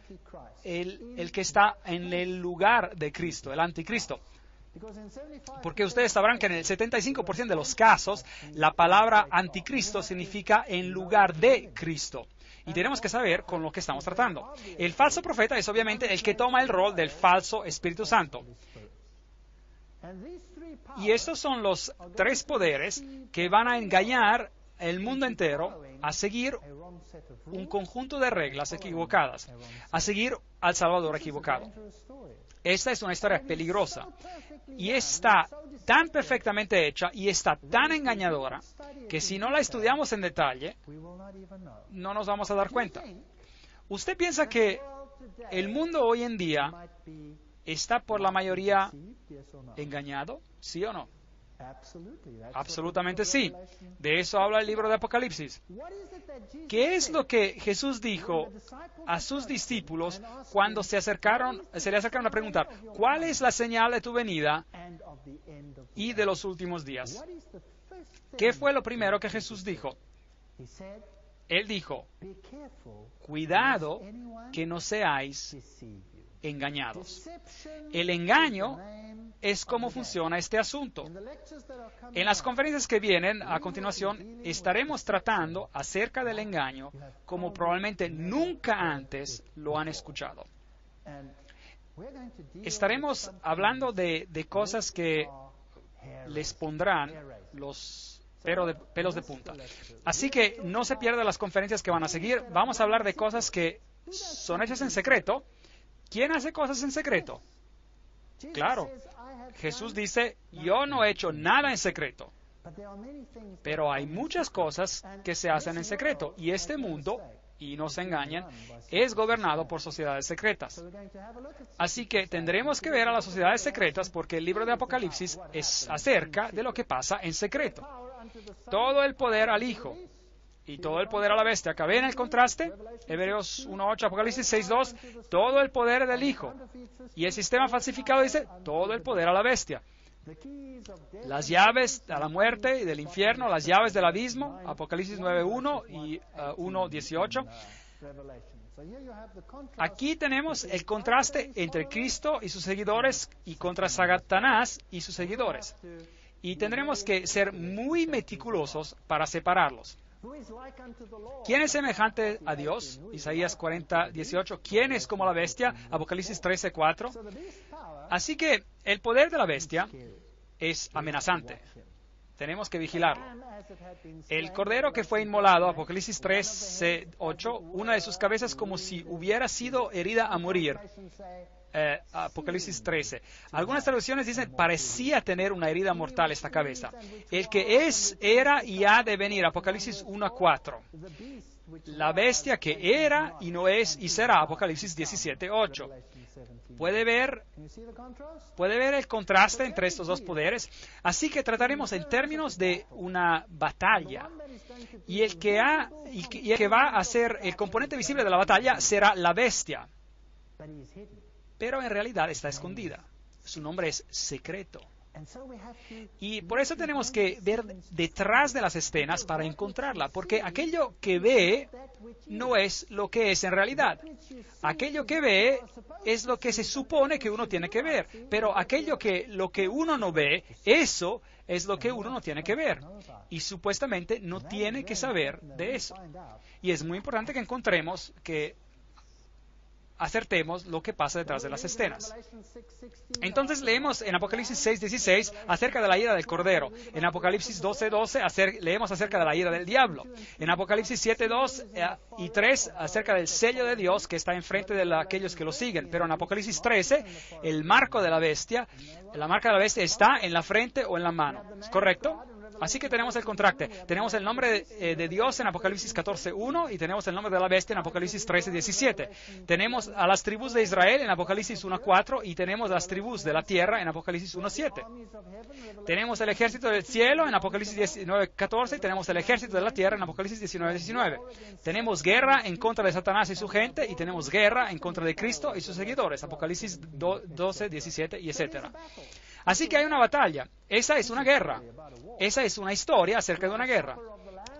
el que está en el lugar de Cristo, el anticristo. Porque ustedes sabrán que en el 75% de los casos, la palabra anticristo significa en lugar de Cristo. Y tenemos que saber con lo que estamos tratando. El falso profeta es obviamente el que toma el rol del falso Espíritu Santo. Y estos son los tres poderes que van a engañar el mundo entero a seguir un conjunto de reglas equivocadas, a seguir al Salvador equivocado. Esta es una historia peligrosa y está tan perfectamente hecha y está tan engañadora que si no la estudiamos en detalle, no nos vamos a dar cuenta. ¿Usted piensa que el mundo hoy en día está por la mayoría engañado? ¿Sí o no? Absolutamente sí. De eso habla el libro de Apocalipsis. ¿Qué es lo que Jesús dijo a sus discípulos cuando se le acercaron a preguntar, ¿cuál es la señal de tu venida y de los últimos días? ¿Qué fue lo primero que Jesús dijo? Él dijo, cuidado que no seáis engañados. El engaño es cómo funciona este asunto. En las conferencias que vienen a continuación estaremos tratando acerca del engaño como probablemente nunca antes lo han escuchado. Estaremos hablando de cosas que les pondrán los pelos de punta. Así que no se pierdan las conferencias que van a seguir. Vamos a hablar de cosas que son hechas en secreto. ¿Quién hace cosas en secreto? Claro, Jesús dice, yo no he hecho nada en secreto. Pero hay muchas cosas que se hacen en secreto. Y este mundo, y no se engañen, es gobernado por sociedades secretas. Así que tendremos que ver a las sociedades secretas porque el libro de Apocalipsis es acerca de lo que pasa en secreto. Todo el poder al Hijo y todo el poder a la bestia. ¿Acá ven el contraste? Hebreos 1.8, Apocalipsis 6.2, todo el poder del Hijo. Y el sistema falsificado dice, todo el poder a la bestia. Las llaves a la muerte y del infierno, las llaves del abismo, Apocalipsis 9.1 y 1.18. Aquí tenemos el contraste entre Cristo y sus seguidores y contra Satanás y sus seguidores. Y tendremos que ser muy meticulosos para separarlos. ¿Quién es semejante a Dios? Isaías 40:18. ¿Quién es como la bestia? Apocalipsis 13:4. Así que el poder de la bestia es amenazante. Tenemos que vigilarlo. El cordero que fue inmolado, Apocalipsis 13:8, una de sus cabezas como si hubiera sido herida a morir. Apocalipsis 13. Algunas traducciones dicen, parecía tener una herida mortal esta cabeza. El que es, era y ha de venir. Apocalipsis 1:4. La bestia que era y no es y será. Apocalipsis 17:8. ¿Puede ver el contraste entre estos dos poderes? Así que trataremos en términos de una batalla. Y el que va a ser el componente visible de la batalla será la bestia. Pero en realidad está escondida. Su nombre es secreto. Y por eso tenemos que ver detrás de las escenas para encontrarla, porque aquello que ve no es lo que es en realidad. Aquello que ve es lo que se supone que uno tiene que ver, pero lo que uno no ve, eso es lo que uno no tiene que ver. Y supuestamente no tiene que saber de eso. Y es muy importante que encontremos que acertemos lo que pasa detrás de las escenas. Entonces leemos en Apocalipsis 6:16 acerca de la ira del Cordero. En Apocalipsis 12:12 leemos acerca de la ira del diablo. En Apocalipsis 7:2 y 3 acerca del sello de Dios que está enfrente de aquellos que lo siguen. Pero en Apocalipsis 13, el marco de la bestia, la marca de la bestia está en la frente o en la mano. ¿Es correcto? Así que tenemos el contraste. Tenemos el nombre de Dios en Apocalipsis 14:1 y tenemos el nombre de la bestia en Apocalipsis 13:17. Tenemos a las tribus de Israel en Apocalipsis 1:4 y tenemos las tribus de la tierra en Apocalipsis 1:7. Tenemos el ejército del cielo en Apocalipsis 19:14 y tenemos el ejército de la tierra en Apocalipsis 19:19. Tenemos guerra en contra de Satanás y su gente y tenemos guerra en contra de Cristo y sus seguidores. Apocalipsis 12:17 y etcétera. Así que hay una batalla. Esa es una guerra. Esa es una historia acerca de una guerra.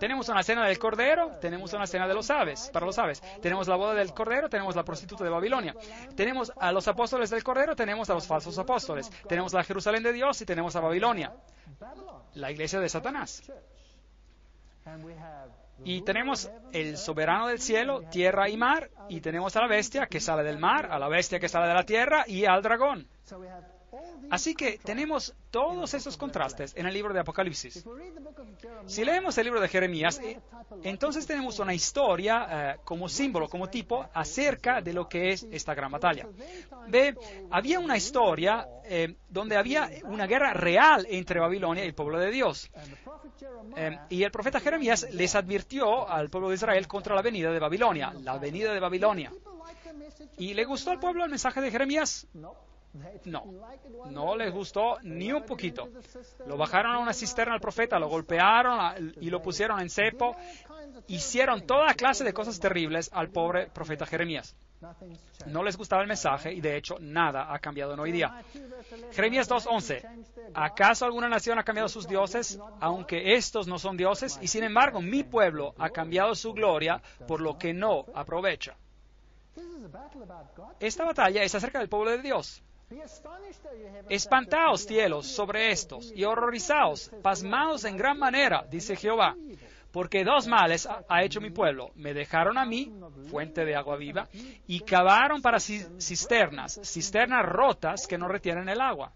Tenemos una cena del Cordero, tenemos una cena de los aves, para los aves. Tenemos la boda del Cordero, tenemos la prostituta de Babilonia. Tenemos a los apóstoles del Cordero, tenemos a los falsos apóstoles. Tenemos la Jerusalén de Dios y tenemos a Babilonia, la iglesia de Satanás. Y tenemos el soberano del cielo, tierra y mar, y tenemos a la bestia que sale del mar, a la bestia que sale de la tierra y al dragón. Así que tenemos todos esos contrastes en el libro de Apocalipsis. Si leemos el libro de Jeremías, entonces tenemos una historia como símbolo, como tipo, acerca de lo que es esta gran batalla. Ve, había una historia donde había una guerra real entre Babilonia y el pueblo de Dios. Y el profeta Jeremías les advirtió al pueblo de Israel contra la venida de Babilonia, la venida de Babilonia. ¿Y le gustó al pueblo el mensaje de Jeremías? No les gustó ni un poquito. Lo bajaron a una cisterna al profeta, lo golpearon y lo pusieron en cepo. Hicieron toda clase de cosas terribles al pobre profeta Jeremías. No les gustaba el mensaje y de hecho nada ha cambiado en hoy día. Jeremías 2:11. ¿Acaso alguna nación ha cambiado sus dioses, aunque estos no son dioses? Y sin embargo mi pueblo ha cambiado su gloria por lo que no aprovecha. Esta batalla es acerca del pueblo de Dios. Espantaos, cielos, sobre estos, y horrorizaos, pasmaos en gran manera, dice Jehová, porque dos males ha hecho mi pueblo. Me dejaron a mí, fuente de agua viva, y cavaron para cisternas rotas que no retienen el agua.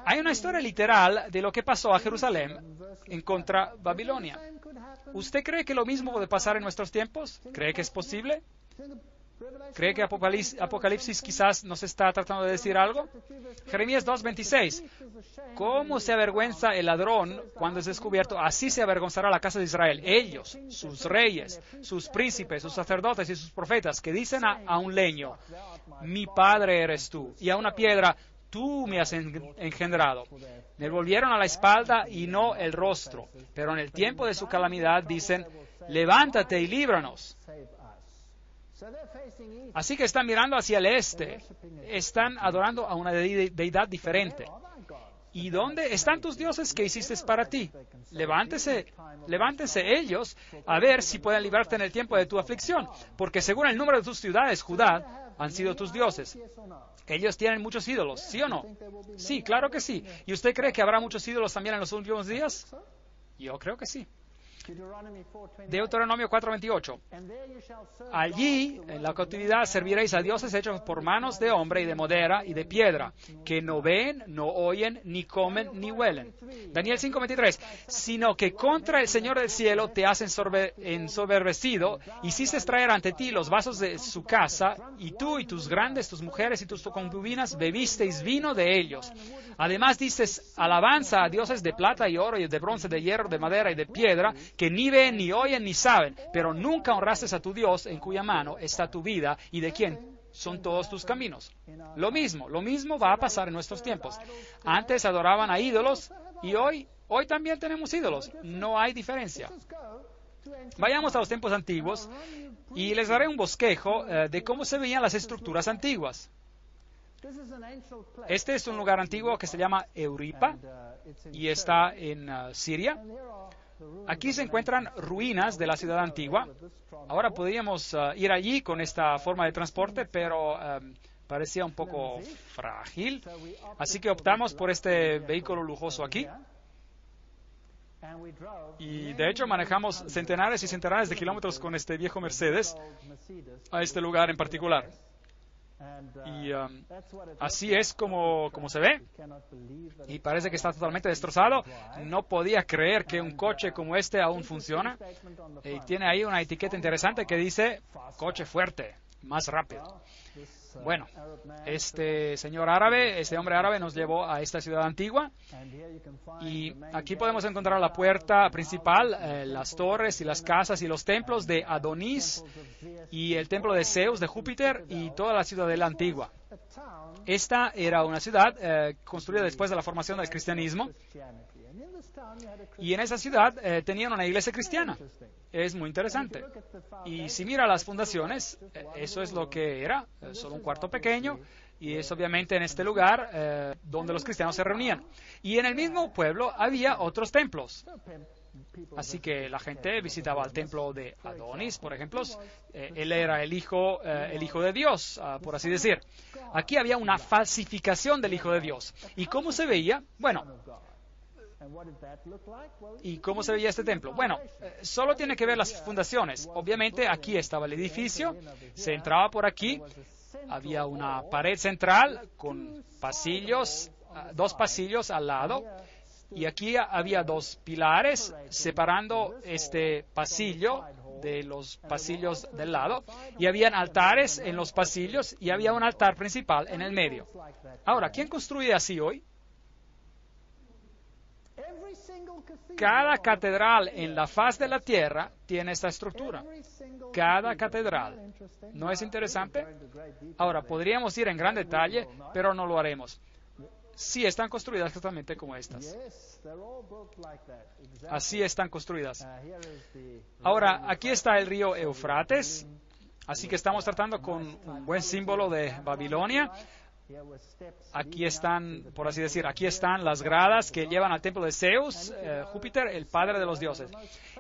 Hay una historia literal de lo que pasó a Jerusalén en contra Babilonia. ¿Usted cree que lo mismo puede pasar en nuestros tiempos? ¿Cree que es posible? ¿Cree que Apocalipsis quizás nos está tratando de decir algo? Jeremías 2:26. ¿Cómo se avergüenza el ladrón cuando es descubierto? Así se avergonzará la casa de Israel. Ellos, sus reyes, sus príncipes, sus sacerdotes y sus profetas, que dicen a un leño, mi padre eres tú, y a una piedra, tú me has engendrado. Me volvieron a la espalda y no el rostro. Pero en el tiempo de su calamidad dicen, levántate y líbranos. Así que están mirando hacia el este, están adorando a una deidad diferente. ¿Y dónde están tus dioses que hiciste para ti? Levántense ellos a ver si pueden librarte en el tiempo de tu aflicción, porque según el número de tus ciudades, Judá, han sido tus dioses. Ellos tienen muchos ídolos, ¿sí o no? Sí, claro que sí. ¿Y usted cree que habrá muchos ídolos también en los últimos días? Yo creo que sí. Deuteronomio 4:28. Allí, en la cautividad, serviréis a dioses hechos por manos de hombre y de madera y de piedra, que no ven, no oyen, ni comen, ni huelen. Daniel 5:23. Sino que contra el Señor del cielo te has ensoberbecido, hiciste traer ante ti los vasos de su casa, y tú y tus grandes, tus mujeres y tus concubinas bebisteis vino de ellos. Además dices alabanza a dioses de plata y oro y de bronce, de hierro, de madera y de piedra, que ni ven, ni oyen, ni saben, pero nunca honraste a tu Dios, en cuya mano está tu vida y de quien son todos tus caminos. Lo mismo va a pasar en nuestros tiempos. Antes adoraban a ídolos y hoy también tenemos ídolos. No hay diferencia. Vayamos a los tiempos antiguos y les daré un bosquejo de cómo se veían las estructuras antiguas. Este es un lugar antiguo que se llama Euripa y está en Siria. Aquí se encuentran ruinas de la ciudad antigua. Ahora podríamos ir allí con esta forma de transporte, pero parecía un poco frágil. Así que optamos por este vehículo lujoso aquí. Y de hecho manejamos centenares y centenares de kilómetros con este viejo Mercedes a este lugar en particular. Y así es como se ve. Y parece que está totalmente destrozado. No podía creer que un coche como este aún funciona. Y tiene ahí una etiqueta interesante que dice, coche fuerte, más rápido. Bueno, este hombre árabe nos llevó a esta ciudad antigua y aquí podemos encontrar la puerta principal, las torres y las casas y los templos de Adonis y el templo de Zeus, de Júpiter y toda la ciudadela antigua. Esta era una ciudad construida después de la formación del cristianismo y en esa ciudad tenían una iglesia cristiana. Es muy interesante. Y si mira las fundaciones, eso es lo que era, solo un cuarto pequeño, y es obviamente en este lugar donde los cristianos se reunían. Y en el mismo pueblo había otros templos. Así que la gente visitaba el templo de Adonis, por ejemplo. Él era el hijo de Dios, por así decir. Aquí había una falsificación del hijo de Dios. ¿Y cómo se veía? Bueno, ¿y cómo se veía este templo? Bueno, solo tiene que ver las fundaciones. Obviamente aquí estaba el edificio, se entraba por aquí, había una pared central con pasillos, 2 pasillos al lado, y aquí había 2 pilares separando este pasillo de los pasillos del lado, y habían altares en los pasillos, y había un altar principal en el medio. Ahora, ¿quién construye así hoy? Cada catedral en la faz de la tierra tiene esta estructura. Cada catedral. ¿No es interesante? Ahora, podríamos ir en gran detalle, pero no lo haremos. Sí, están construidas exactamente como estas. Así están construidas. Ahora, aquí está el río Éufrates, así que estamos tratando con un buen símbolo de Babilonia. Aquí están, por así decir, aquí están las gradas que llevan al templo de Zeus, Júpiter, el padre de los dioses.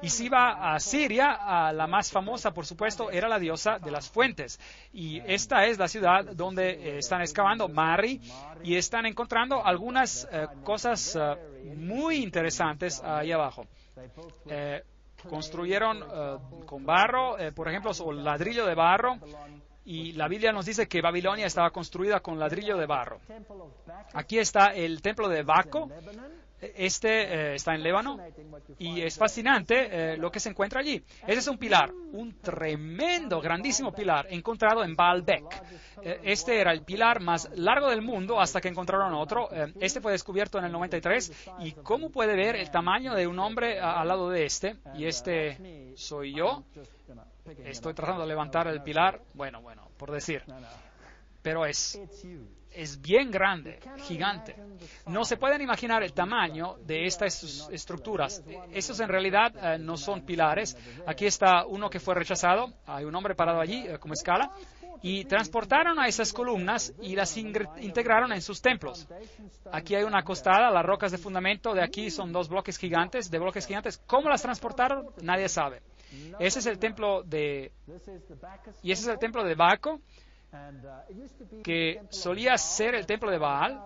Y si va a Siria, la más famosa, por supuesto, era la diosa de las fuentes. Y esta es la ciudad donde están excavando Mari y están encontrando algunas cosas muy interesantes ahí abajo. Construyeron con barro, por ejemplo, o ladrillo de barro. Y la Biblia nos dice que Babilonia estaba construida con ladrillo de barro. Aquí está el templo de Baco. Este está en Líbano. Y es fascinante lo que se encuentra allí. Ese es un pilar, un tremendo, grandísimo pilar encontrado en Baalbek. Este era el pilar más largo del mundo hasta que encontraron otro. Este fue descubierto en el 93. Y cómo puede ver el tamaño de un hombre al lado de este. Y este soy yo. Estoy tratando de levantar el pilar, bueno, por decir, pero es bien grande, gigante. No se pueden imaginar el tamaño de estas estructuras. Estos en realidad no son pilares. Aquí está uno que fue rechazado, hay un hombre parado allí como escala, y transportaron a esas columnas y las integraron en sus templos. Aquí hay una acostada, las rocas de fundamento de aquí son 2 bloques gigantes, ¿Cómo las transportaron? Nadie sabe. Ese es el templo de Baco, que solía ser el templo de Baal,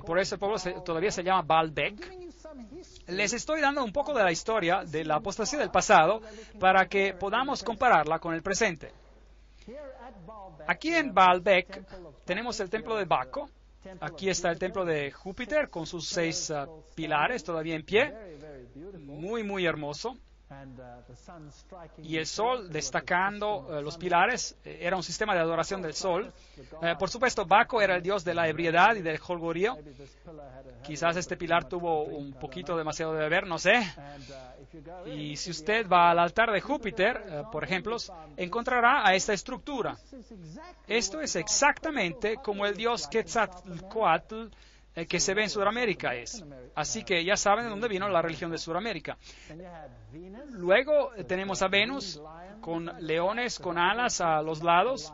por eso el pueblo todavía se llama Baalbek. Les estoy dando un poco de la historia de la apostasía del pasado para que podamos compararla con el presente. Aquí en Baalbek tenemos el templo de Baco. Aquí está el templo de Júpiter con sus 6 pilares todavía en pie. Muy, muy hermoso. Y el sol destacando los pilares, era un sistema de adoración del sol. Por supuesto, Baco era el dios de la ebriedad y del jolgorio. Quizás este pilar tuvo un poquito demasiado de beber, no sé. Y si usted va al altar de Júpiter, por ejemplo, encontrará a esta estructura. Esto es exactamente como el dios Quetzalcóatl que se ve en Sudamérica es. Así que ya saben de dónde vino la religión de Sudamérica. Luego tenemos a Venus con leones con alas a los lados.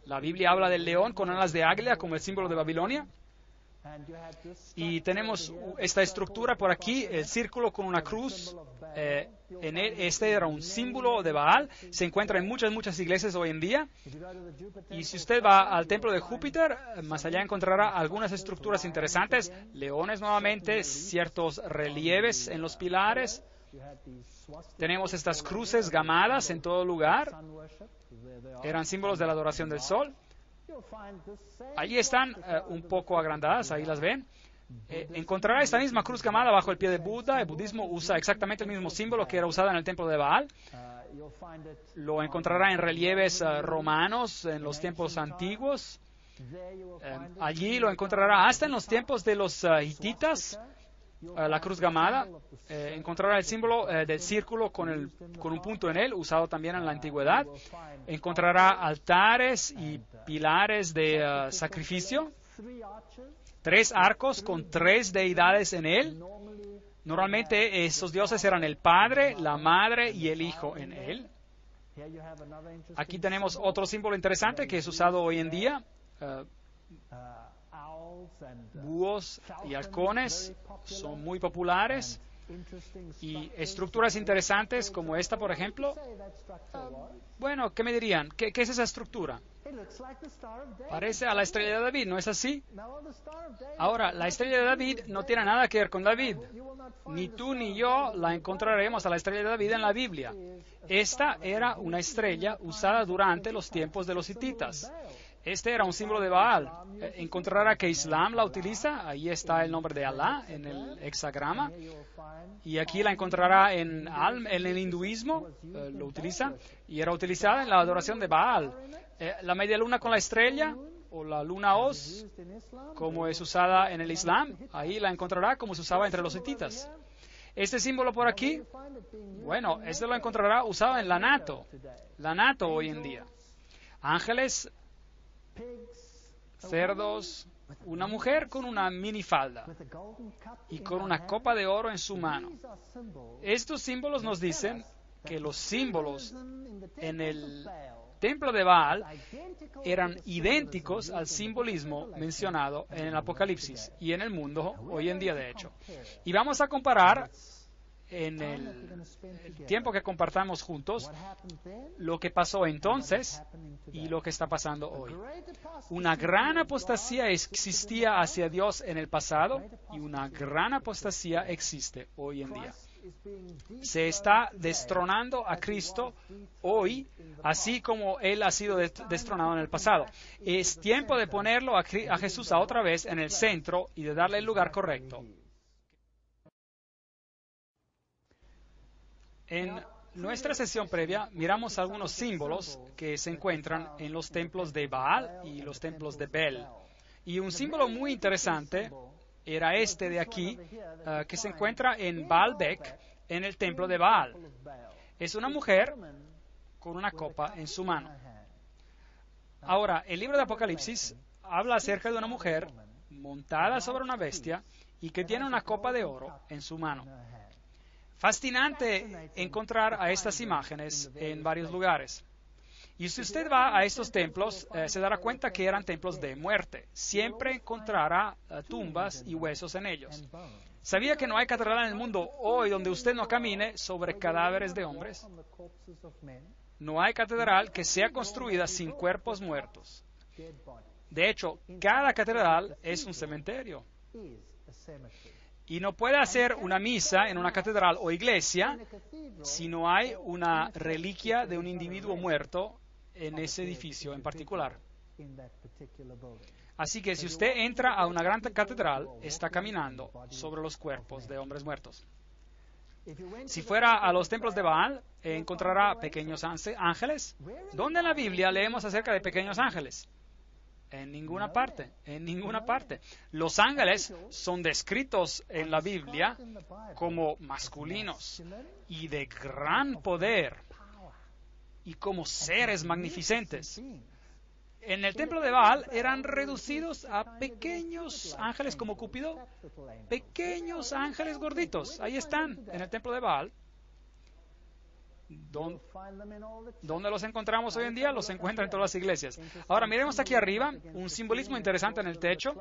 La Biblia habla del león con alas de águila como el símbolo de Babilonia. Y tenemos esta estructura por aquí, el círculo con una cruz este era un símbolo de Baal. Se encuentra en muchas iglesias hoy en día. Y si usted va al templo de Júpiter, más allá encontrará algunas estructuras interesantes. Leones nuevamente, ciertos relieves en los pilares. Tenemos estas cruces gamadas en todo lugar. Eran símbolos de la adoración del sol. Allí están un poco agrandadas, ahí las ven. Encontrará esta misma cruz gamada bajo el pie de Buda. El budismo usa exactamente el mismo símbolo que era usado en el templo de Baal. Lo encontrará en relieves romanos en los tiempos antiguos. Allí lo encontrará hasta en los tiempos de los hititas. La cruz gamada. Encontrará el símbolo del círculo con un punto en él, usado también en la antigüedad. Encontrará altares y pilares de sacrificio. 3 arcos con 3 deidades en él. Normalmente estos dioses eran el Padre, la Madre y el Hijo en él. Aquí tenemos otro símbolo interesante que es usado hoy en día. Búhos y halcones son muy populares. Y estructuras interesantes como esta, por ejemplo. Bueno, ¿qué me dirían? ¿Qué es esa estructura? Parece a la estrella de David, ¿no es así? Ahora, la estrella de David no tiene nada que ver con David. Ni tú ni yo la encontraremos a la estrella de David en la Biblia. Esta era una estrella usada durante los tiempos de los hititas. Este era un símbolo de Baal. Encontrará que Islam la utiliza. Ahí está el nombre de Alá en el hexagrama. Y aquí la encontrará en el hinduismo. Lo utiliza. Y era utilizada en la adoración de Baal. La media luna con la estrella, o la luna Oz, como es usada en el Islam. Ahí la encontrará como se usaba entre los hititas. Este símbolo por aquí, bueno, este lo encontrará usado en la NATO hoy en día. Ángeles, cerdos, una mujer con una minifalda y con una copa de oro en su mano. Estos símbolos nos dicen que los símbolos en el templo de Baal eran idénticos al simbolismo mencionado en el Apocalipsis y en el mundo hoy en día, de hecho. Y vamos a comparar en el tiempo que compartamos juntos lo que pasó entonces y lo que está pasando hoy. Una gran apostasía existía hacia Dios en el pasado y una gran apostasía existe hoy en día. Se está destronando a Cristo hoy, así como Él ha sido destronado en el pasado. Es tiempo de ponerlo a Jesús otra vez en el centro y de darle el lugar correcto. En nuestra sesión previa miramos algunos símbolos que se encuentran en los templos de Baal y los templos de Bel. Y un símbolo muy interesante era este de aquí, que se encuentra en Baalbek, en el templo de Baal. Es una mujer con una copa en su mano. Ahora, el libro de Apocalipsis habla acerca de una mujer montada sobre una bestia y que tiene una copa de oro en su mano. Fascinante encontrar a estas imágenes en varios lugares. Y si usted va a estos templos, se dará cuenta que eran templos de muerte. Siempre encontrará tumbas y huesos en ellos. ¿Sabía que no hay catedral en el mundo hoy donde usted no camine sobre cadáveres de hombres? No hay catedral que sea construida sin cuerpos muertos. De hecho, cada catedral es un cementerio. Y no puede hacer una misa en una catedral o iglesia si no hay una reliquia de un individuo muerto en ese edificio en particular. Así que si usted entra a una gran catedral, está caminando sobre los cuerpos de hombres muertos. Si fuera a los templos de Baal, encontrará pequeños ángeles. ¿Dónde en la Biblia leemos acerca de pequeños ángeles? En ninguna parte, en ninguna parte. Los ángeles son descritos en la Biblia como masculinos y de gran poder y como seres magnificentes. En el templo de Baal eran reducidos a pequeños ángeles como Cúpido, pequeños ángeles gorditos. Ahí están, en el templo de Baal. ¿Dónde los encontramos hoy en día? Los encuentran en todas las iglesias. Ahora miremos aquí arriba, un simbolismo interesante en el techo.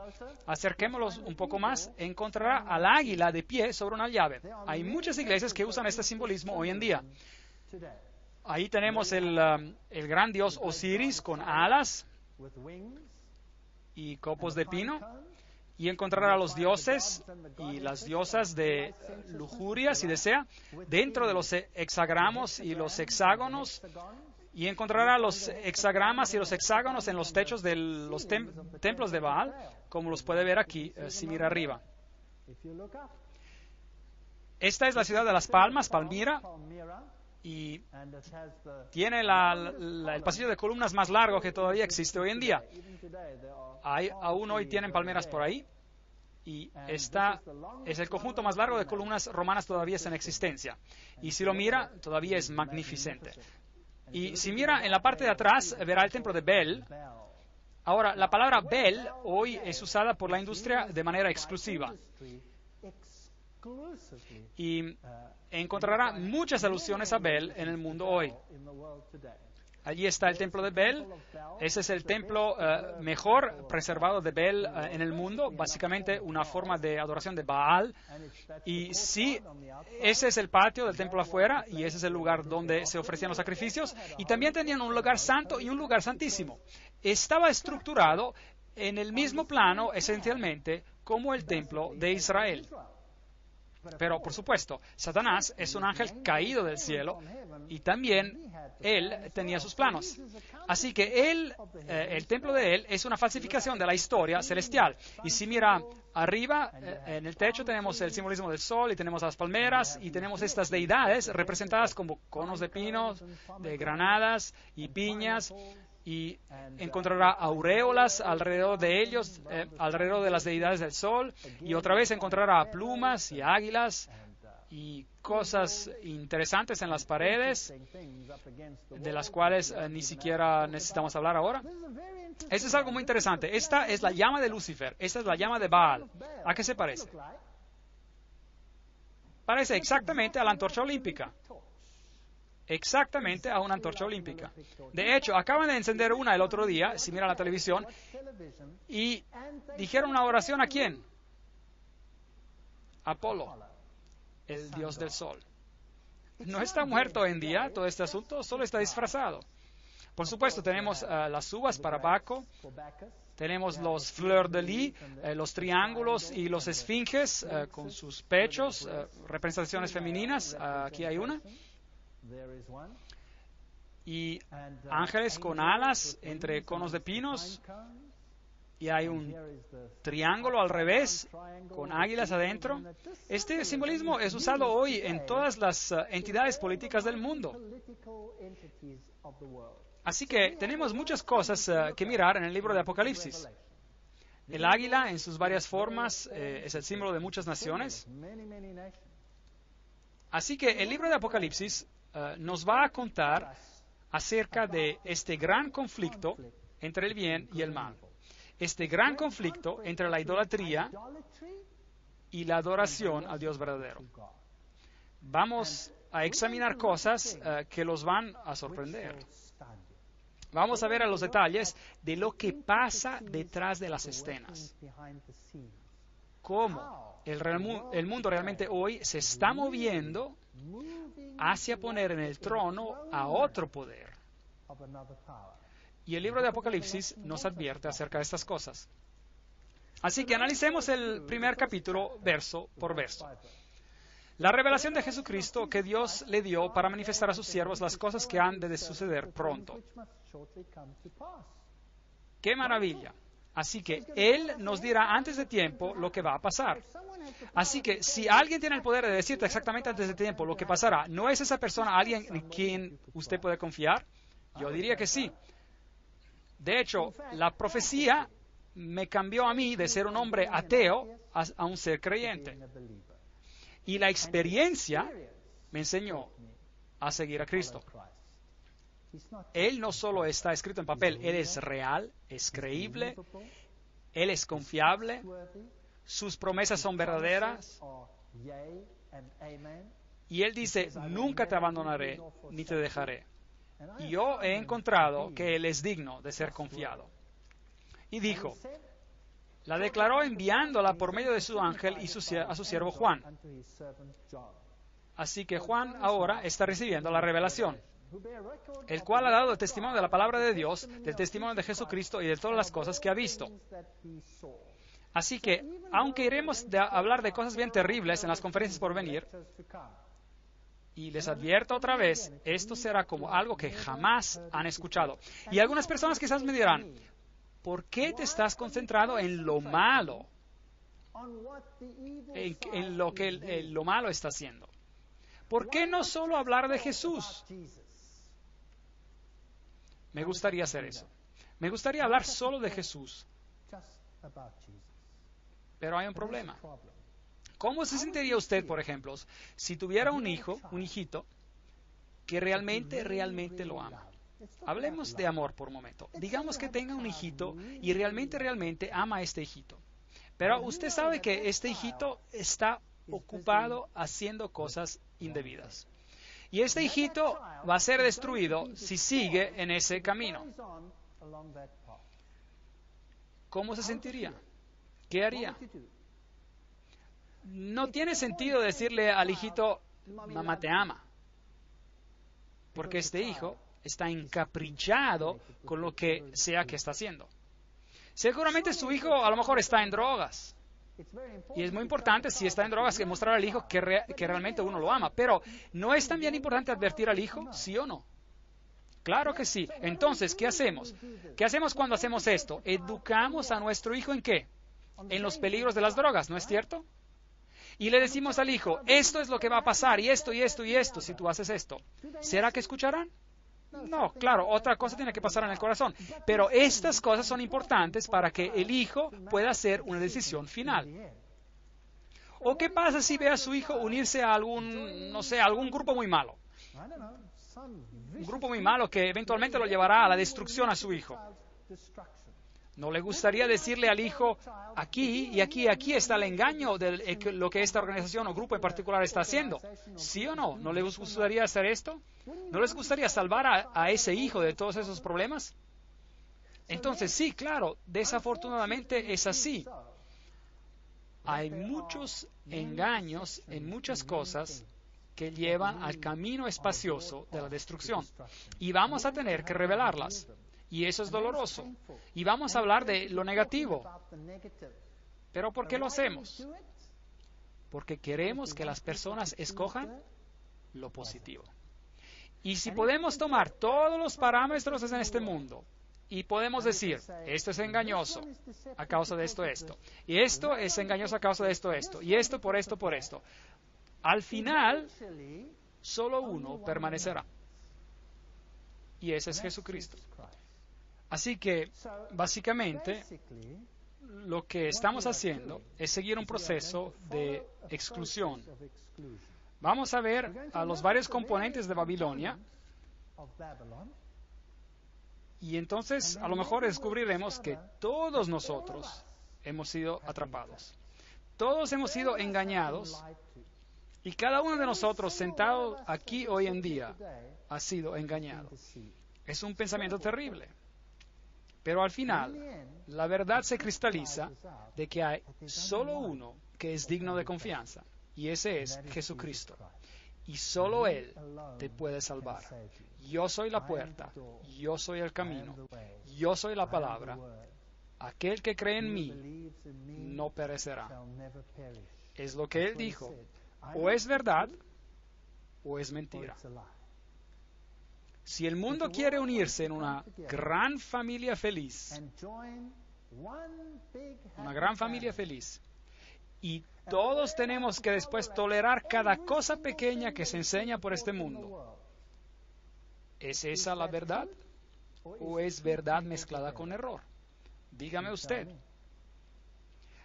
Acerquémoslos un poco más. Encontrará al águila de pie sobre una llave. Hay muchas iglesias que usan este simbolismo hoy en día. Ahí tenemos el gran dios Osiris con alas y copos de pino. Y encontrará a los dioses y las diosas de lujurias y desea dentro de los hexagramos y los hexágonos. Y encontrará los hexagramas y los hexágonos en los techos de los templos de Baal, como los puede ver aquí, si mira arriba. Esta es la ciudad de Las Palmas, Palmira, y tiene el pasillo de columnas más largo que todavía existe hoy en día. Aún hoy tienen palmeras por ahí, y esta es el conjunto más largo de columnas romanas todavía en existencia. Y si lo mira, todavía es magnificente. Y si mira en la parte de atrás, verá el templo de Bel. Ahora, la palabra Bel hoy es usada por la industria de manera exclusiva. Y encontrará muchas alusiones a Bel en el mundo hoy. Allí está el templo de Bel. Ese es el templo mejor preservado de Bel en el mundo, básicamente una forma de adoración de Baal. Y sí, ese es el patio del templo afuera, y ese es el lugar donde se ofrecían los sacrificios. Y también tenían un lugar santo y un lugar santísimo. Estaba estructurado en el mismo plano, esencialmente, como el templo de Israel. Pero, por supuesto, Satanás es un ángel caído del cielo, y también él tenía sus planos. Así que el templo de él es una falsificación de la historia celestial. Y si mira arriba, en el techo tenemos el simbolismo del sol, y tenemos las palmeras, y tenemos estas deidades representadas como conos de pinos, de granadas y piñas. Y encontrará auréolas alrededor de ellos, alrededor de las deidades del sol, y otra vez encontrará plumas y águilas y cosas interesantes en las paredes, de las cuales ni siquiera necesitamos hablar ahora. Esto es algo muy interesante. Esta es la llama de Lucifer, esta es la llama de Baal. ¿A qué se parece? Parece exactamente a la antorcha olímpica. Exactamente a una antorcha olímpica. De hecho, acaban de encender una el otro día, si mira la televisión, y dijeron una oración ¿a quién? Apolo, el dios del sol. No está muerto hoy en día todo este asunto, solo está disfrazado. Por supuesto, tenemos las uvas para Baco, tenemos los fleurs de lis, los triángulos y los esfinges con sus pechos, representaciones femeninas. Aquí hay una. Y ángeles con alas entre conos de pinos, y hay un triángulo al revés con águilas adentro. Este simbolismo es usado hoy en todas las entidades políticas del mundo. Así que tenemos muchas cosas que mirar en el libro de Apocalipsis. El águila en sus varias formas es el símbolo de muchas naciones. Así que el libro de Apocalipsis nos va a contar acerca de este gran conflicto entre el bien y el mal. Este gran conflicto entre la idolatría y la adoración al Dios verdadero. Vamos a examinar cosas que los van a sorprender. Vamos a ver a los detalles de lo que pasa detrás de las escenas. Cómo el mundo realmente hoy se está moviendo hacia poner en el trono a otro poder. Y el libro de Apocalipsis nos advierte acerca de estas cosas. Así que analicemos el primer capítulo verso por verso. La revelación de Jesucristo que Dios le dio para manifestar a sus siervos las cosas que han de suceder pronto. ¡Qué maravilla! Así que Él nos dirá antes de tiempo lo que va a pasar. Así que si alguien tiene el poder de decirte exactamente antes de tiempo lo que pasará, ¿no es esa persona alguien en quien usted puede confiar? Yo diría que sí. De hecho, la profecía me cambió a mí de ser un hombre ateo a un ser creyente. Y la experiencia me enseñó a seguir a Cristo. Él no solo está escrito en papel, Él es real, es creíble, Él es confiable, sus promesas son verdaderas, Y Él dice, nunca te abandonaré ni te dejaré. Y yo he encontrado que Él es digno de ser confiado. Y dijo, la declaró enviándola por medio de su ángel y a su siervo Juan. Así que Juan ahora está recibiendo la revelación, el cual ha dado el testimonio de la palabra de Dios, del testimonio de Jesucristo y de todas las cosas que ha visto. Así que, aunque iremos a hablar de cosas bien terribles en las conferencias por venir, y les advierto otra vez, esto será como algo que jamás han escuchado. Y algunas personas quizás me dirán, ¿por qué te estás concentrado en lo malo? En lo que lo malo está haciendo. ¿Por qué no solo hablar de Jesús? Me gustaría hacer eso. Me gustaría hablar solo de Jesús. Pero hay un problema. ¿Cómo se sentiría usted, por ejemplo, si tuviera un hijito, que realmente lo ama? Hablemos de amor por un momento. Digamos que tenga un hijito y realmente ama a este hijito. Pero usted sabe que este hijito está ocupado haciendo cosas indebidas. Y este hijito va a ser destruido si sigue en ese camino. ¿Cómo se sentiría? ¿Qué haría? No tiene sentido decirle al hijito, mamá te ama. Porque este hijo está encaprichado con lo que sea que está haciendo. Seguramente su hijo a lo mejor está en drogas. Y es muy importante, si está en drogas, que mostrar al hijo que realmente uno lo ama. Pero, ¿no es también importante advertir al hijo, sí o no? Claro que sí. Entonces, ¿qué hacemos? ¿Qué hacemos cuando hacemos esto? Educamos a nuestro hijo ¿en qué? En los peligros de las drogas, ¿no es cierto? Y le decimos al hijo, esto es lo que va a pasar, y esto, y esto, y esto, si tú haces esto. ¿Será que escucharán? No, claro, otra cosa tiene que pasar en el corazón. Pero estas cosas son importantes para que el hijo pueda hacer una decisión final. ¿O qué pasa si ve a su hijo unirse a algún grupo muy malo? Un grupo muy malo que eventualmente lo llevará a la destrucción a su hijo. ¿No le gustaría decirle al hijo, aquí y aquí está el engaño de lo que esta organización o grupo en particular está haciendo? ¿Sí o no? ¿No les gustaría hacer esto? ¿No les gustaría salvar a ese hijo de todos esos problemas? Entonces, sí, claro, desafortunadamente es así. Hay muchos engaños en muchas cosas que llevan al camino espacioso de la destrucción. Y vamos a tener que revelarlas. Y eso es doloroso. Y vamos a hablar de lo negativo. ¿Pero por qué lo hacemos? Porque queremos que las personas escojan lo positivo. Y si podemos tomar todos los parámetros en este mundo y podemos decir, esto es engañoso a causa de esto, y esto es engañoso a causa de esto, y esto, por esto, al final, solo uno permanecerá. Y ese es Jesucristo. Así que, básicamente, lo que estamos haciendo es seguir un proceso de exclusión. Vamos a ver a los varios componentes de Babilonia y entonces a lo mejor descubriremos que todos nosotros hemos sido atrapados. Todos hemos sido engañados y cada uno de nosotros sentado aquí hoy en día ha sido engañado. Es un pensamiento terrible. Pero al final, la verdad se cristaliza de que hay solo uno que es digno de confianza, y ese es Jesucristo. Y solo Él te puede salvar. Yo soy la puerta, yo soy el camino, yo soy la palabra. Aquel que cree en mí no perecerá. Es lo que Él dijo. O es verdad o es mentira. Si el mundo quiere unirse en una gran familia feliz, y todos tenemos que después tolerar cada cosa pequeña que se enseña por este mundo, ¿es esa la verdad? ¿O es verdad mezclada con error? Dígame usted.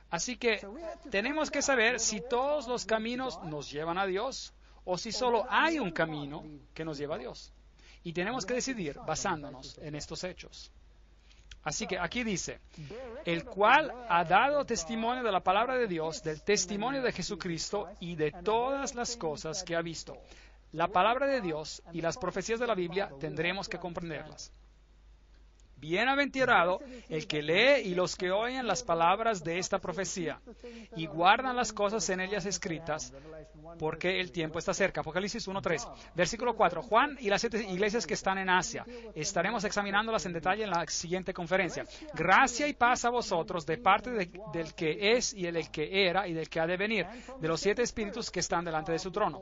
Así que tenemos que saber si todos los caminos nos llevan a Dios o si solo hay un camino que nos lleva a Dios. Y tenemos que decidir basándonos en estos hechos. Así que aquí dice, el cual ha dado testimonio de la palabra de Dios, del testimonio de Jesucristo y de todas las cosas que ha visto. La palabra de Dios y las profecías de la Biblia tendremos que comprenderlas. Bienaventurado el que lee y los que oyen las palabras de esta profecía y guardan las cosas en ellas escritas, porque el tiempo está cerca. Apocalipsis 1:3. Versículo 4. Juan y las 7 iglesias que están en Asia. Estaremos examinándolas en detalle en la siguiente conferencia. Gracia y paz a vosotros de parte del que es y del que era y del que ha de venir, de los 7 espíritus que están delante de su trono.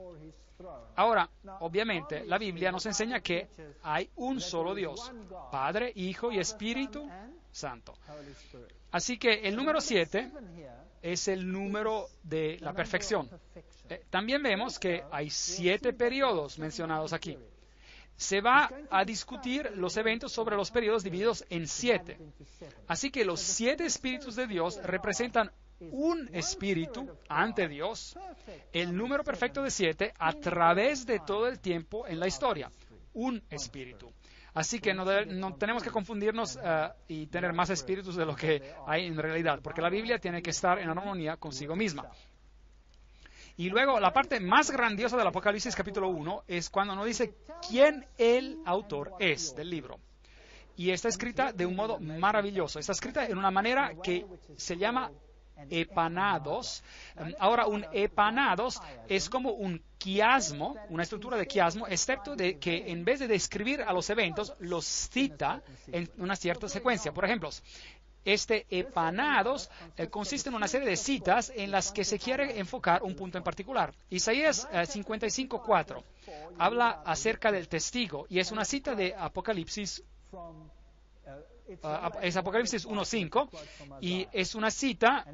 Ahora, obviamente, la Biblia nos enseña que hay un solo Dios, Padre, Hijo y Espíritu Santo. Así que el número 7 es el número de la perfección. También vemos que hay 7 periodos mencionados aquí. Se va a discutir los eventos sobre los periodos divididos en 7. Así que los 7 espíritus de Dios representan un espíritu ante Dios, el número perfecto de 7 a través de todo el tiempo en la historia. Un espíritu. Así que no tenemos que confundirnos y tener más espíritus de lo que hay en realidad, porque la Biblia tiene que estar en armonía consigo misma. Y luego la parte más grandiosa del Apocalipsis capítulo 1 es cuando nos dice quién el autor es del libro. Y está escrita de un modo maravilloso. Está escrita en una manera que se llama epanados. Ahora, un epanados es como un quiasmo, una estructura de quiasmo, excepto de que en vez de describir a los eventos, los cita en una cierta secuencia. Por ejemplo, este epanados consiste en una serie de citas en las que se quiere enfocar un punto en particular. Isaías 55:4 habla acerca del testigo y es una cita de Apocalipsis. Es Apocalipsis 1:5 y es una cita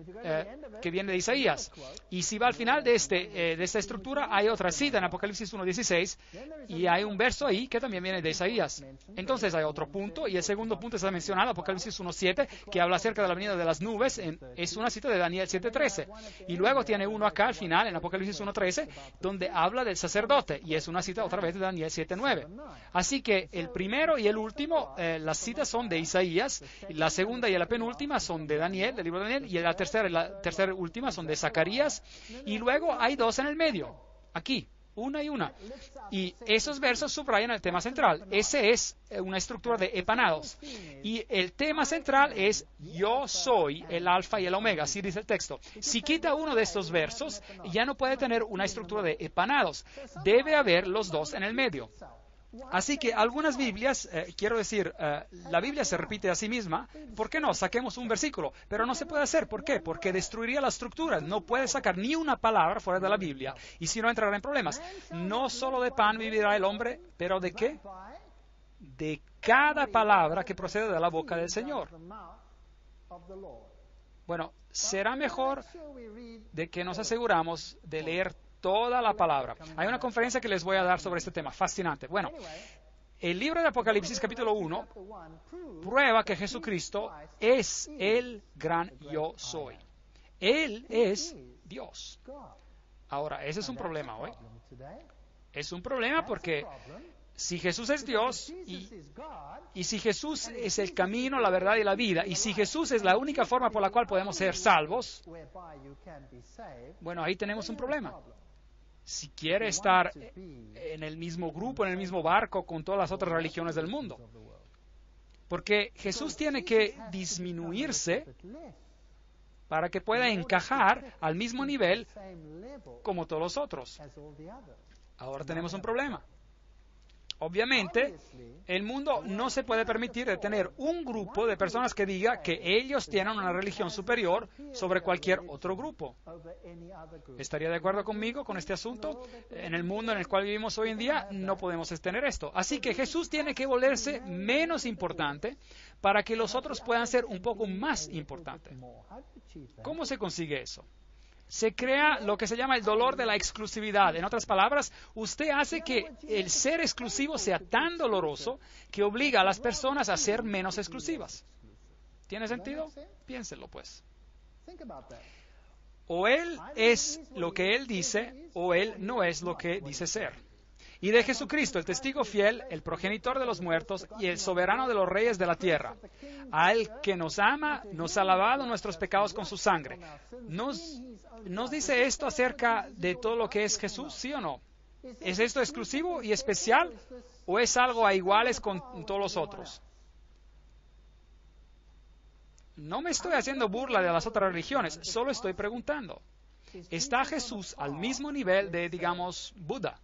que viene de Isaías. Y si va al final de esta estructura, hay otra cita en Apocalipsis 1:16 y hay un verso ahí que también viene de Isaías. Entonces hay otro punto y el segundo punto está mencionado, Apocalipsis 1:7, que habla acerca de la venida de las nubes. Es una cita de Daniel 7:13. Y luego tiene uno acá al final, en Apocalipsis 1:13, donde habla del sacerdote y es una cita otra vez de Daniel 7:9. Así que el primero y el último, las citas son de Isaías. La segunda y la penúltima son de Daniel, del libro de Daniel, y la tercera y última son de Zacarías, y luego hay 2 en el medio, aquí, una y una. Y esos versos subrayan el tema central. Ese es una estructura de epanados. Y el tema central es yo soy el alfa y el omega, así dice el texto. Si quita uno de estos versos, ya no puede tener una estructura de epanados. Debe haber los 2 en el medio. Así que algunas Biblias, la Biblia se repite a sí misma. ¿Por qué no? Saquemos un versículo. Pero no se puede hacer. ¿Por qué? Porque destruiría la estructura. No puede sacar ni una palabra fuera de la Biblia. Y si no, entrará en problemas. No solo de pan vivirá el hombre, pero ¿de qué? De cada palabra que procede de la boca del Señor. Bueno, será mejor de que nos aseguramos de leer toda la palabra. Hay una conferencia que les voy a dar sobre este tema, fascinante. Bueno, el libro de Apocalipsis capítulo 1 prueba que Jesucristo es el gran yo soy. Él es Dios. Ahora, ese es un problema hoy. Es un problema porque si Jesús es Dios y si Jesús es el camino, la verdad y la vida, y si Jesús es la única forma por la cual podemos ser salvos, bueno, ahí tenemos un problema. Si quiere estar en el mismo grupo, en el mismo barco con todas las otras religiones del mundo. Porque Jesús tiene que disminuirse para que pueda encajar al mismo nivel como todos los otros. Ahora tenemos un problema. Obviamente, el mundo no se puede permitir de tener un grupo de personas que diga que ellos tienen una religión superior sobre cualquier otro grupo. ¿Estaría de acuerdo conmigo con este asunto? En el mundo en el cual vivimos hoy en día no podemos tener esto. Así que Jesús tiene que volverse menos importante para que los otros puedan ser un poco más importantes. ¿Cómo se consigue eso? Se crea lo que se llama el dolor de la exclusividad. En otras palabras, usted hace que el ser exclusivo sea tan doloroso que obliga a las personas a ser menos exclusivas. ¿Tiene sentido? Piénselo, pues. O él es lo que él dice, o él no es lo que dice ser. y de Jesucristo, el testigo fiel, el progenitor de los muertos y el soberano de los reyes de la tierra. Al que nos ama, nos ha lavado nuestros pecados con su sangre. ¿Nos dice esto acerca de todo lo que es Jesús, sí o no? ¿Es esto exclusivo y especial o es algo a iguales con todos los otros? No me estoy haciendo burla de las otras religiones, solo estoy preguntando. ¿Está Jesús al mismo nivel de, digamos, Buda?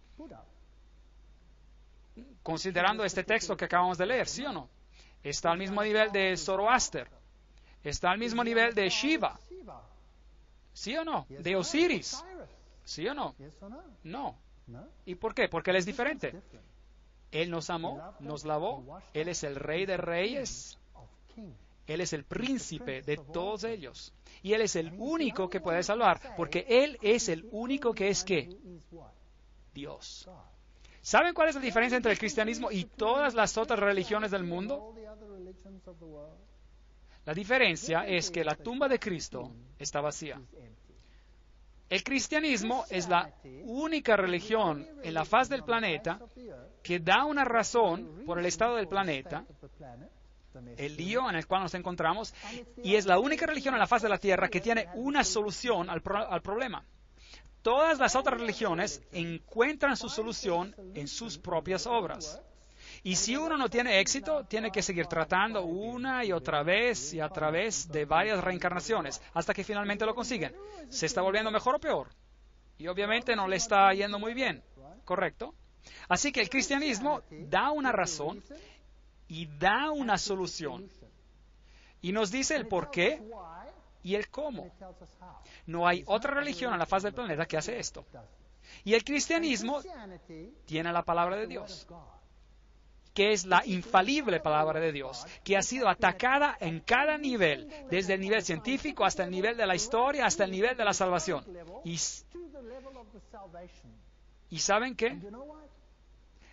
Considerando este texto que acabamos de leer, ¿sí o no? ¿Está al mismo nivel de Zoroaster? ¿Está al mismo nivel de Shiva? ¿Sí o no? ¿De Osiris? ¿Sí o no? No. ¿Y por qué? Porque Él es diferente. Él nos amó, nos lavó, Él es el Rey de Reyes, Él es el príncipe de todos ellos. Y Él es el único que puede salvar, porque Él es el único que es ¿qué? Dios. ¿Saben cuál es la diferencia entre el cristianismo y todas las otras religiones del mundo? La diferencia es que la tumba de Cristo está vacía. El cristianismo es la única religión en la faz del planeta que da una razón por el estado del planeta, el lío en el cual nos encontramos, y es la única religión en la faz de la tierra que tiene una solución al problema. Todas las otras religiones encuentran su solución en sus propias obras. Y si uno no tiene éxito, tiene que seguir tratando una y otra vez y a través de varias reencarnaciones hasta que finalmente lo consiguen. ¿Se está volviendo mejor o peor? Y obviamente no le está yendo muy bien, ¿correcto? Así que el cristianismo da una razón y da una solución. Y nos dice el por qué y el cómo. No hay otra religión en la faz del planeta que hace esto. Y el cristianismo tiene la palabra de Dios, que es la infalible palabra de Dios, que ha sido atacada en cada nivel, desde el nivel científico hasta el nivel de la historia, hasta el nivel de la salvación. ¿Y saben qué?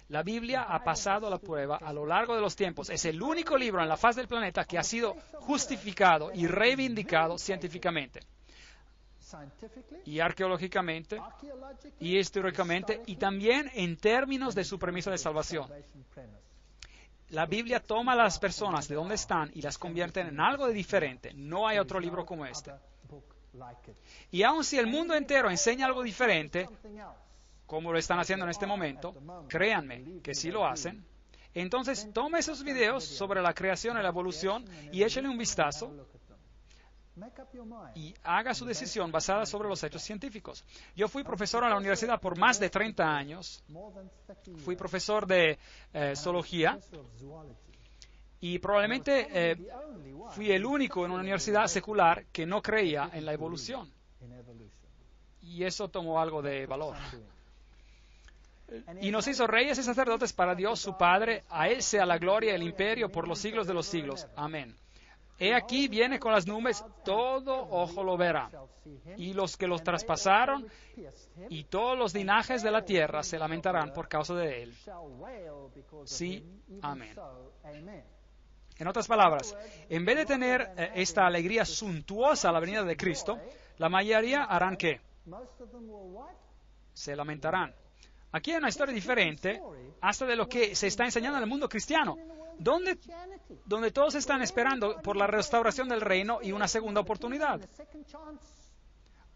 La Biblia ha pasado la prueba a lo largo de los tiempos. Es el único libro en la faz del planeta que ha sido justificado y reivindicado científicamente, y arqueológicamente, y históricamente, y también en términos de su premisa de salvación. La Biblia toma a las personas de donde están y las convierte en algo de diferente. No hay otro libro como este. Y aun si el mundo entero enseña algo diferente, como lo están haciendo en este momento, créanme que sí lo hacen, entonces tome esos videos sobre la creación y la evolución y échale un vistazo y haga su decisión basada sobre los hechos científicos. Yo fui profesor en la universidad por más de 30 años. Fui profesor de zoología y probablemente fui el único en una universidad secular que no creía en la evolución. Y eso tomó algo de valor. Y nos hizo reyes y sacerdotes para Dios su Padre. A Él sea la gloria y el imperio por los siglos de los siglos. Amén. He aquí viene con las nubes, todo ojo lo verá, y los que los traspasaron, y todos los linajes de la tierra se lamentarán por causa de él. Sí, amén. En otras palabras, en vez de tener esta alegría suntuosa a la venida de Cristo, la mayoría harán ¿qué? Se lamentarán. Aquí hay una historia diferente hasta de lo que se está enseñando en el mundo cristiano, donde todos están esperando por la restauración del reino y una segunda oportunidad.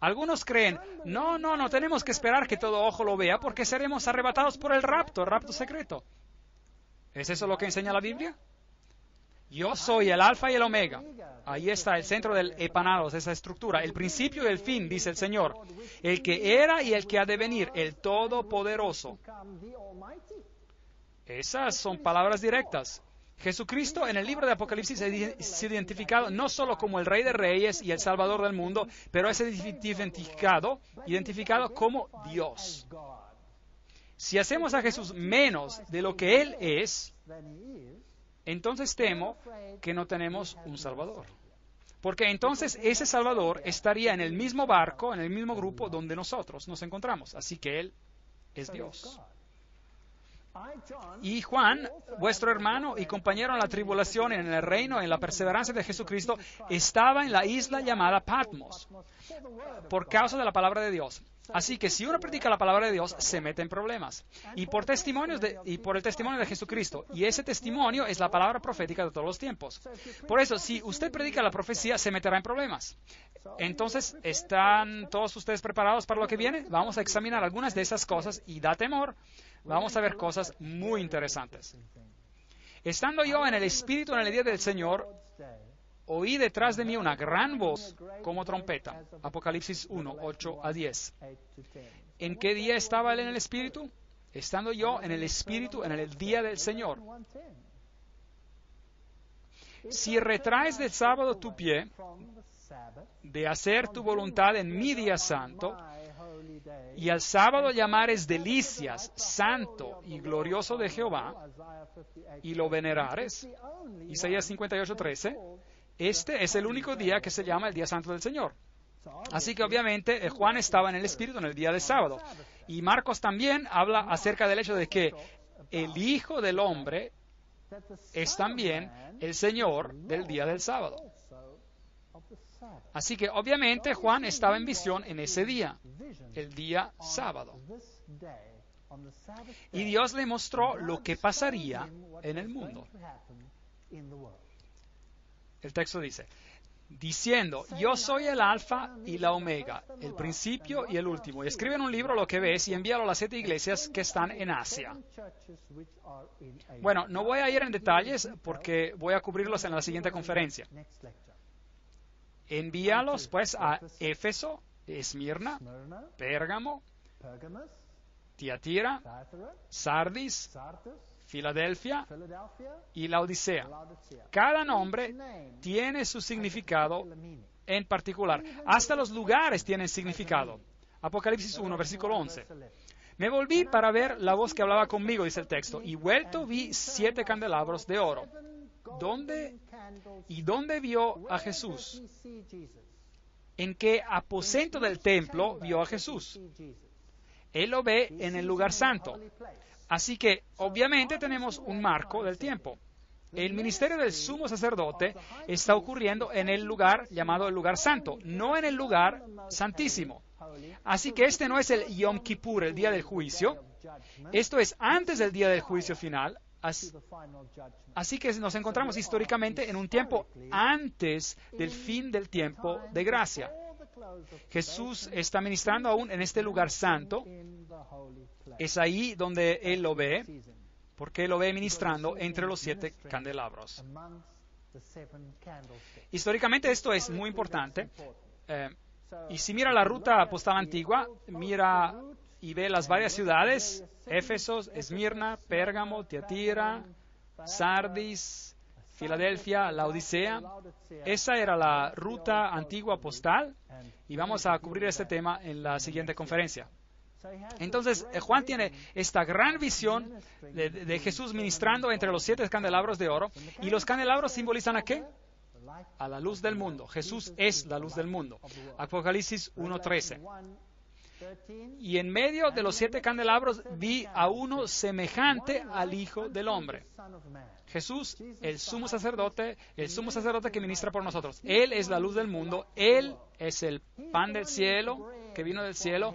Algunos creen, no tenemos que esperar que todo ojo lo vea porque seremos arrebatados por el rapto secreto. ¿Es eso lo que enseña la Biblia? Yo soy el alfa y el omega. Ahí está el centro del epanados, esa estructura, el principio y el fin, dice el Señor. El que era y el que ha de venir, el Todopoderoso. Esas son palabras directas. Jesucristo en el libro de Apocalipsis es identificado no solo como el Rey de Reyes y el Salvador del mundo, pero es identificado como Dios. Si hacemos a Jesús menos de lo que Él es, entonces temo que no tenemos un Salvador. Porque entonces ese Salvador estaría en el mismo barco, en el mismo grupo donde nosotros nos encontramos. Así que Él es Dios. Y Juan, vuestro hermano y compañero en la tribulación, en el reino, en la perseverancia de Jesucristo, estaba en la isla llamada Patmos por causa de la palabra de Dios. Así que si uno predica la palabra de Dios, se mete en problemas. Y por el testimonio de Jesucristo. Y ese testimonio es la palabra profética de todos los tiempos. Por eso, si usted predica la profecía, se meterá en problemas. Entonces, ¿están todos ustedes preparados para lo que viene? Vamos a examinar algunas de esas cosas y da temor. Vamos a ver cosas muy interesantes. Estando yo en el Espíritu en el día del Señor, oí detrás de mí una gran voz como trompeta. Apocalipsis 1, 8 a 10. ¿En qué día estaba él en el Espíritu? Estando yo en el Espíritu en el día del Señor. Si retraes del sábado tu pie de hacer tu voluntad en mi día santo, y al sábado llamares delicias, santo y glorioso de Jehová, y lo venerares, Isaías 58, 13, este es el único día que se llama el día santo del Señor. Así que obviamente Juan estaba en el Espíritu en el día del sábado. Y Marcos también habla acerca del hecho de que el Hijo del Hombre es también el Señor del día del sábado. Así que obviamente Juan estaba en visión en ese día, el día sábado. Y Dios le mostró lo que pasaría en el mundo. El texto dice, diciendo, yo soy el alfa y la omega, el principio y el último. Y escribe en un libro lo que ves y envíalo a las 7 iglesias que están en Asia. Bueno, no voy a ir en detalles porque voy a cubrirlos en la siguiente conferencia. Envíalos pues a Éfeso, Esmirna, Pérgamo, Tiatira, Sardis, Filadelfia y Laodicea. Cada nombre tiene su significado en particular. Hasta los lugares tienen significado. Apocalipsis 1, versículo 11. Me volví para ver la voz que hablaba conmigo, dice el texto, y vuelto vi 7 candelabros de oro. ¿Dónde vio a Jesús? ¿En qué aposento del templo vio a Jesús? Él lo ve en el lugar santo. Así que, obviamente, tenemos un marco del tiempo. El ministerio del sumo sacerdote está ocurriendo en el lugar llamado el lugar santo, no en el lugar santísimo. Así que este no es el Yom Kippur, el día del juicio. Esto es antes del día del juicio final. Así que nos encontramos históricamente en un tiempo antes del fin del tiempo de gracia. Jesús está ministrando aún en este lugar santo. Es ahí donde Él lo ve, porque Él lo ve ministrando entre los 7 candelabros. Históricamente esto es muy importante. Y si mira la ruta postal antigua, mira y ve las varias ciudades, Éfeso, Esmirna, Pérgamo, Tiatira, Sardis, Filadelfia, Laodicea. Esa era la ruta antigua postal y vamos a cubrir este tema en la siguiente conferencia. Entonces, Juan tiene esta gran visión de Jesús ministrando entre los 7 candelabros de oro. ¿Y los candelabros simbolizan a qué? A la luz del mundo. Jesús es la luz del mundo. Apocalipsis 1:13. Y en medio de los 7 candelabros vi a uno semejante al Hijo del Hombre. Jesús, el sumo sacerdote que ministra por nosotros. Él es la luz del mundo. Él es el pan del cielo, que vino del cielo,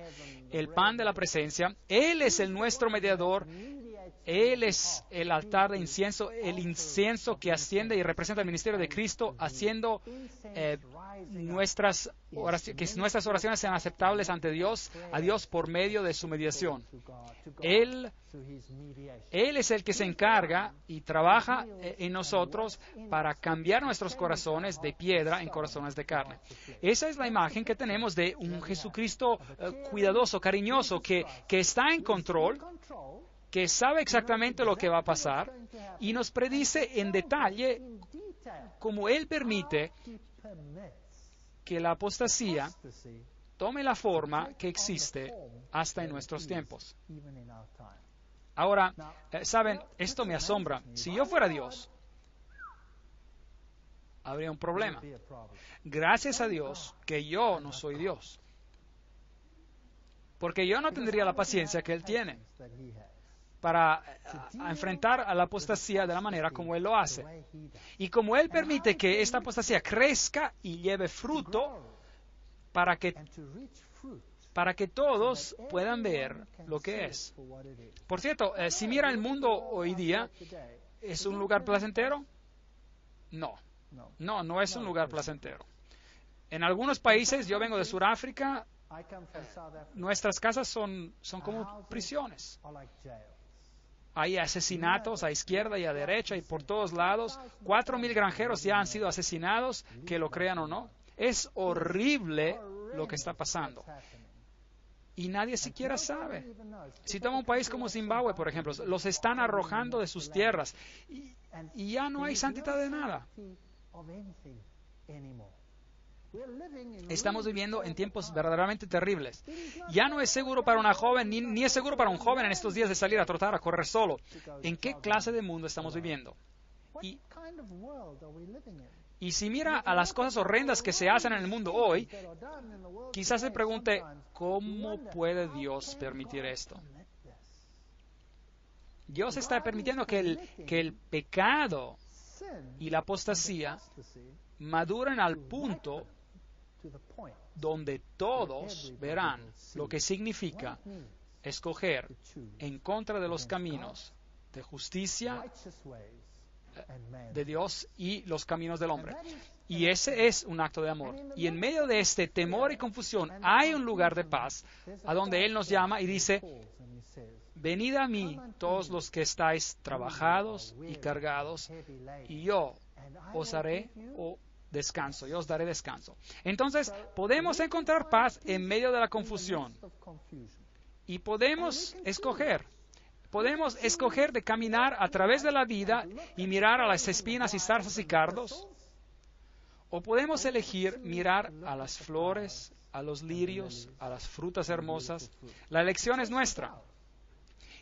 el pan de la presencia. Él es el nuestro mediador. Él es el altar de incienso, el incienso que asciende y representa el ministerio de Cristo, haciendo que nuestras oraciones sean aceptables ante Dios, a Dios por medio de su mediación. Él es el que se encarga y trabaja en nosotros para cambiar nuestros corazones de piedra en corazones de carne. Esa es la imagen que tenemos de un Jesucristo cuidadoso, cariñoso, que está en control, que sabe exactamente lo que va a pasar y nos predice en detalle cómo Él permite que la apostasía tome la forma que existe hasta en nuestros tiempos. Ahora, ¿saben? Esto me asombra. Si yo fuera Dios, habría un problema. Gracias a Dios que yo no soy Dios. Porque yo no tendría la paciencia que Él tiene para enfrentar a la apostasía de la manera como Él lo hace. Y como Él permite que esta apostasía crezca y lleve fruto para que para que todos puedan ver lo que es. Por cierto, si mira el mundo hoy día, ¿es un lugar placentero? No, no es un lugar placentero. En algunos países, yo vengo de Sudáfrica, nuestras casas son como prisiones. Hay asesinatos a izquierda y a derecha y por todos lados. 4,000 granjeros ya han sido asesinados, que lo crean o no. Es horrible lo que está pasando. Y nadie siquiera sabe. Si toma un país como Zimbabue, por ejemplo, los están arrojando de sus tierras y ya no hay santidad de nada. Estamos viviendo en tiempos verdaderamente terribles. Ya no es seguro para una joven, ni es seguro para un joven en estos días de salir a trotar, a correr solo. ¿En qué clase de mundo estamos viviendo? Y si mira a las cosas horrendas que se hacen en el mundo hoy, quizás se pregunte, ¿cómo puede Dios permitir esto? Dios está permitiendo que el pecado y la apostasía maduren al punto donde todos verán lo que significa escoger en contra de los caminos de justicia de Dios y los caminos del hombre. Y ese es un acto de amor. Y en medio de este temor y confusión hay un lugar de paz a donde Él nos llama y dice, venid a mí todos los que estáis trabajados y cargados, y yo os haré descanso, yo os daré descanso. Entonces, podemos encontrar paz en medio de la confusión. Y podemos escoger de caminar a través de la vida y mirar a las espinas y zarzas y cardos. O podemos elegir mirar a las flores, a los lirios, a las frutas hermosas. La elección es nuestra.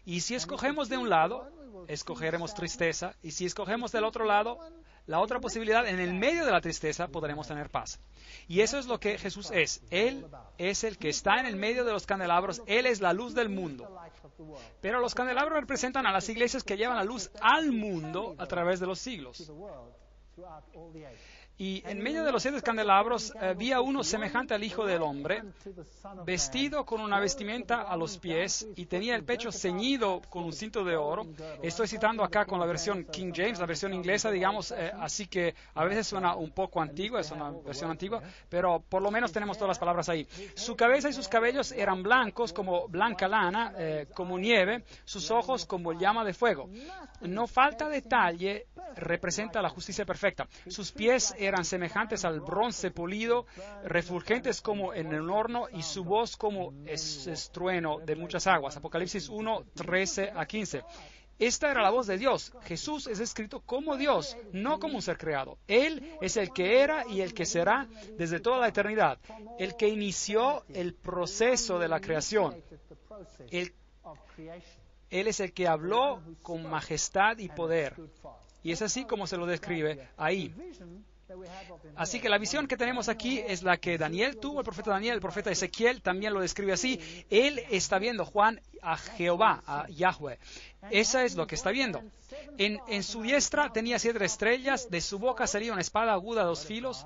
Y si escogemos de un lado, escogeremos tristeza. Y si escogemos del otro lado, la otra posibilidad, en el medio de la tristeza, podremos tener paz. Y eso es lo que Jesús es. Él es el que está en el medio de los candelabros. Él es la luz del mundo. Pero los candelabros representan a las iglesias que llevan la luz al mundo a través de los siglos. Y en medio de los 7 candelabros había uno semejante al Hijo del Hombre, vestido con una vestimenta a los pies y tenía el pecho ceñido con un cinto de oro. Estoy citando acá con la versión King James, la versión inglesa, digamos, así que a veces suena un poco antigua, es una versión antigua, pero por lo menos tenemos todas las palabras ahí. Su cabeza y sus cabellos eran blancos como blanca lana, como nieve, sus ojos como llama de fuego. No falta detalle, representa la justicia perfecta. Sus pies eran semejantes al bronce polido, refulgentes como en el horno, y su voz como estruendo de muchas aguas. Apocalipsis 1, 13 a 15. Esta era la voz de Dios. Jesús es escrito como Dios, no como un ser creado. Él es el que era y el que será desde toda la eternidad, el que inició el proceso de la creación. Él es el que habló con majestad y poder. Y es así como se lo describe ahí. Así que la visión que tenemos aquí es la que Daniel tuvo, el profeta Daniel, el profeta Ezequiel también lo describe así. Él está viendo, Juan, a Jehová, a Yahweh. Esa es lo que está viendo. En su diestra tenía 7 estrellas, de su boca salía una espada aguda a 2 filos,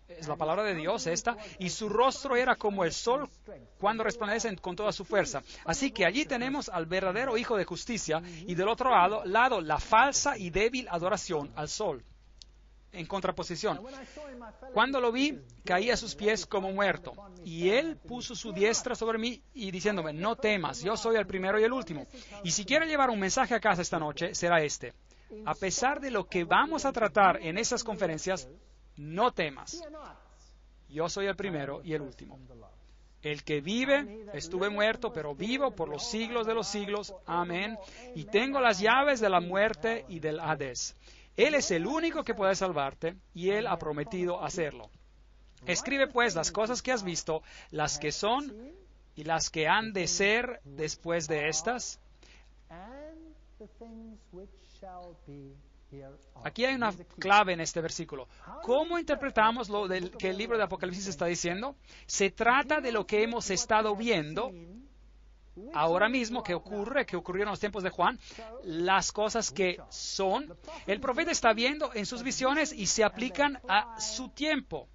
es la palabra de Dios esta, y su rostro era como el sol cuando resplandece con toda su fuerza. Así que allí tenemos al verdadero Hijo de Justicia y del otro lado la falsa y débil adoración al sol. En contraposición, cuando lo vi, caí a sus pies como muerto, y él puso su diestra sobre mí y diciéndome, no temas, yo soy el primero y el último. Y si quiere llevar un mensaje a casa esta noche, será este: a pesar de lo que vamos a tratar en esas conferencias, no temas, yo soy el primero y el último. El que vive, estuve muerto, pero vivo por los siglos de los siglos, amén, y tengo las llaves de la muerte y del Hades. Él es el único que puede salvarte, y Él ha prometido hacerlo. Escribe pues las cosas que has visto, las que son y las que han de ser después de estas. Aquí hay una clave en este versículo. ¿Cómo interpretamos lo que el libro de Apocalipsis está diciendo? Se trata de lo que hemos estado viendo ahora mismo, que ocurrieron en los tiempos de Juan, las cosas que son. El profeta está viendo en sus visiones y se aplican a su tiempo.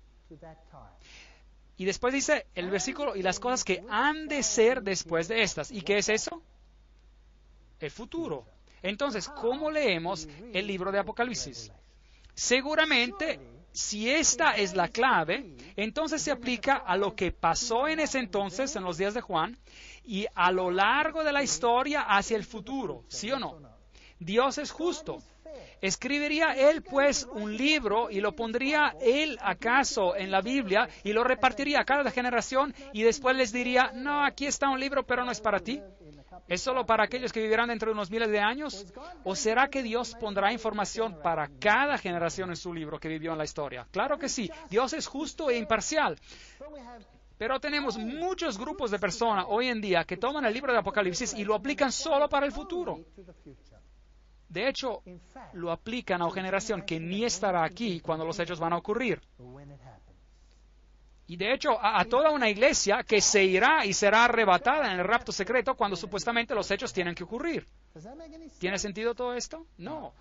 Y después dice el versículo, y las cosas que han de ser después de estas. ¿Y qué es eso? El futuro. Entonces, ¿cómo leemos el libro de Apocalipsis? Seguramente, si esta es la clave, entonces se aplica a lo que pasó en ese entonces, en los días de Juan, y a lo largo de la historia hacia el futuro, ¿sí o no? Dios es justo. ¿Escribiría Él, pues, un libro y lo pondría Él, acaso, en la Biblia y lo repartiría a cada generación y después les diría, no, aquí está un libro, pero no es para ti? ¿Es solo para aquellos que vivirán dentro de unos miles de años? ¿O será que Dios pondrá información para cada generación en su libro que vivió en la historia? Claro que sí. Dios es justo e imparcial. Pero tenemos muchos grupos de personas hoy en día que toman el libro de Apocalipsis y lo aplican solo para el futuro. De hecho, lo aplican a una generación que ni estará aquí cuando los hechos van a ocurrir. Y de hecho, a toda una iglesia que se irá y será arrebatada en el rapto secreto cuando supuestamente los hechos tienen que ocurrir. ¿Tiene sentido todo esto? No.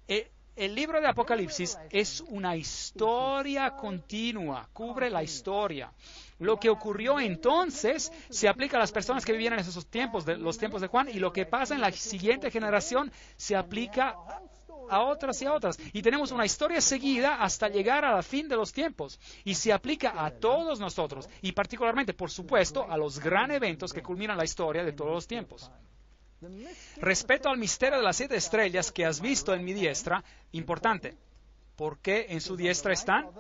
El libro de Apocalipsis es una historia continua, cubre la historia. Lo que ocurrió entonces se aplica a las personas que vivían en esos tiempos, los tiempos de Juan, y lo que pasa en la siguiente generación se aplica a otras y a otras. Y tenemos una historia seguida hasta llegar a la fin de los tiempos. Y se aplica a todos nosotros, y particularmente, por supuesto, a los gran eventos que culminan la historia de todos los tiempos. Respecto al misterio de las 7 estrellas que has visto en mi diestra, importante, porque en su diestra están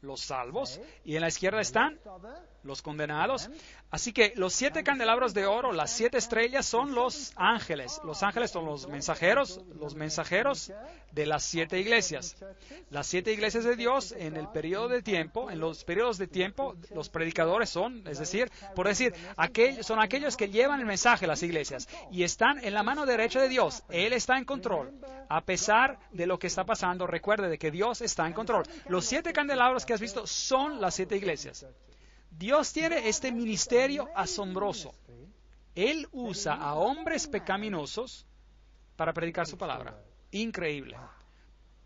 los salvos y en la izquierda están los condenados. Así que los 7 candelabros de oro, las 7 estrellas son los ángeles. Los ángeles son los mensajeros de las 7 iglesias. Las 7 iglesias de Dios en el periodo de tiempo, en los periodos de tiempo, los predicadores son, es decir, por decir, son aquellos que llevan el mensaje a las iglesias y están en la mano derecha de Dios. Él está en control. A pesar de lo que está pasando, recuerde de que Dios está en control. Los 7 candelabros que has visto son las 7 iglesias. Dios tiene este ministerio asombroso. Él usa a hombres pecaminosos para predicar su palabra. Increíble.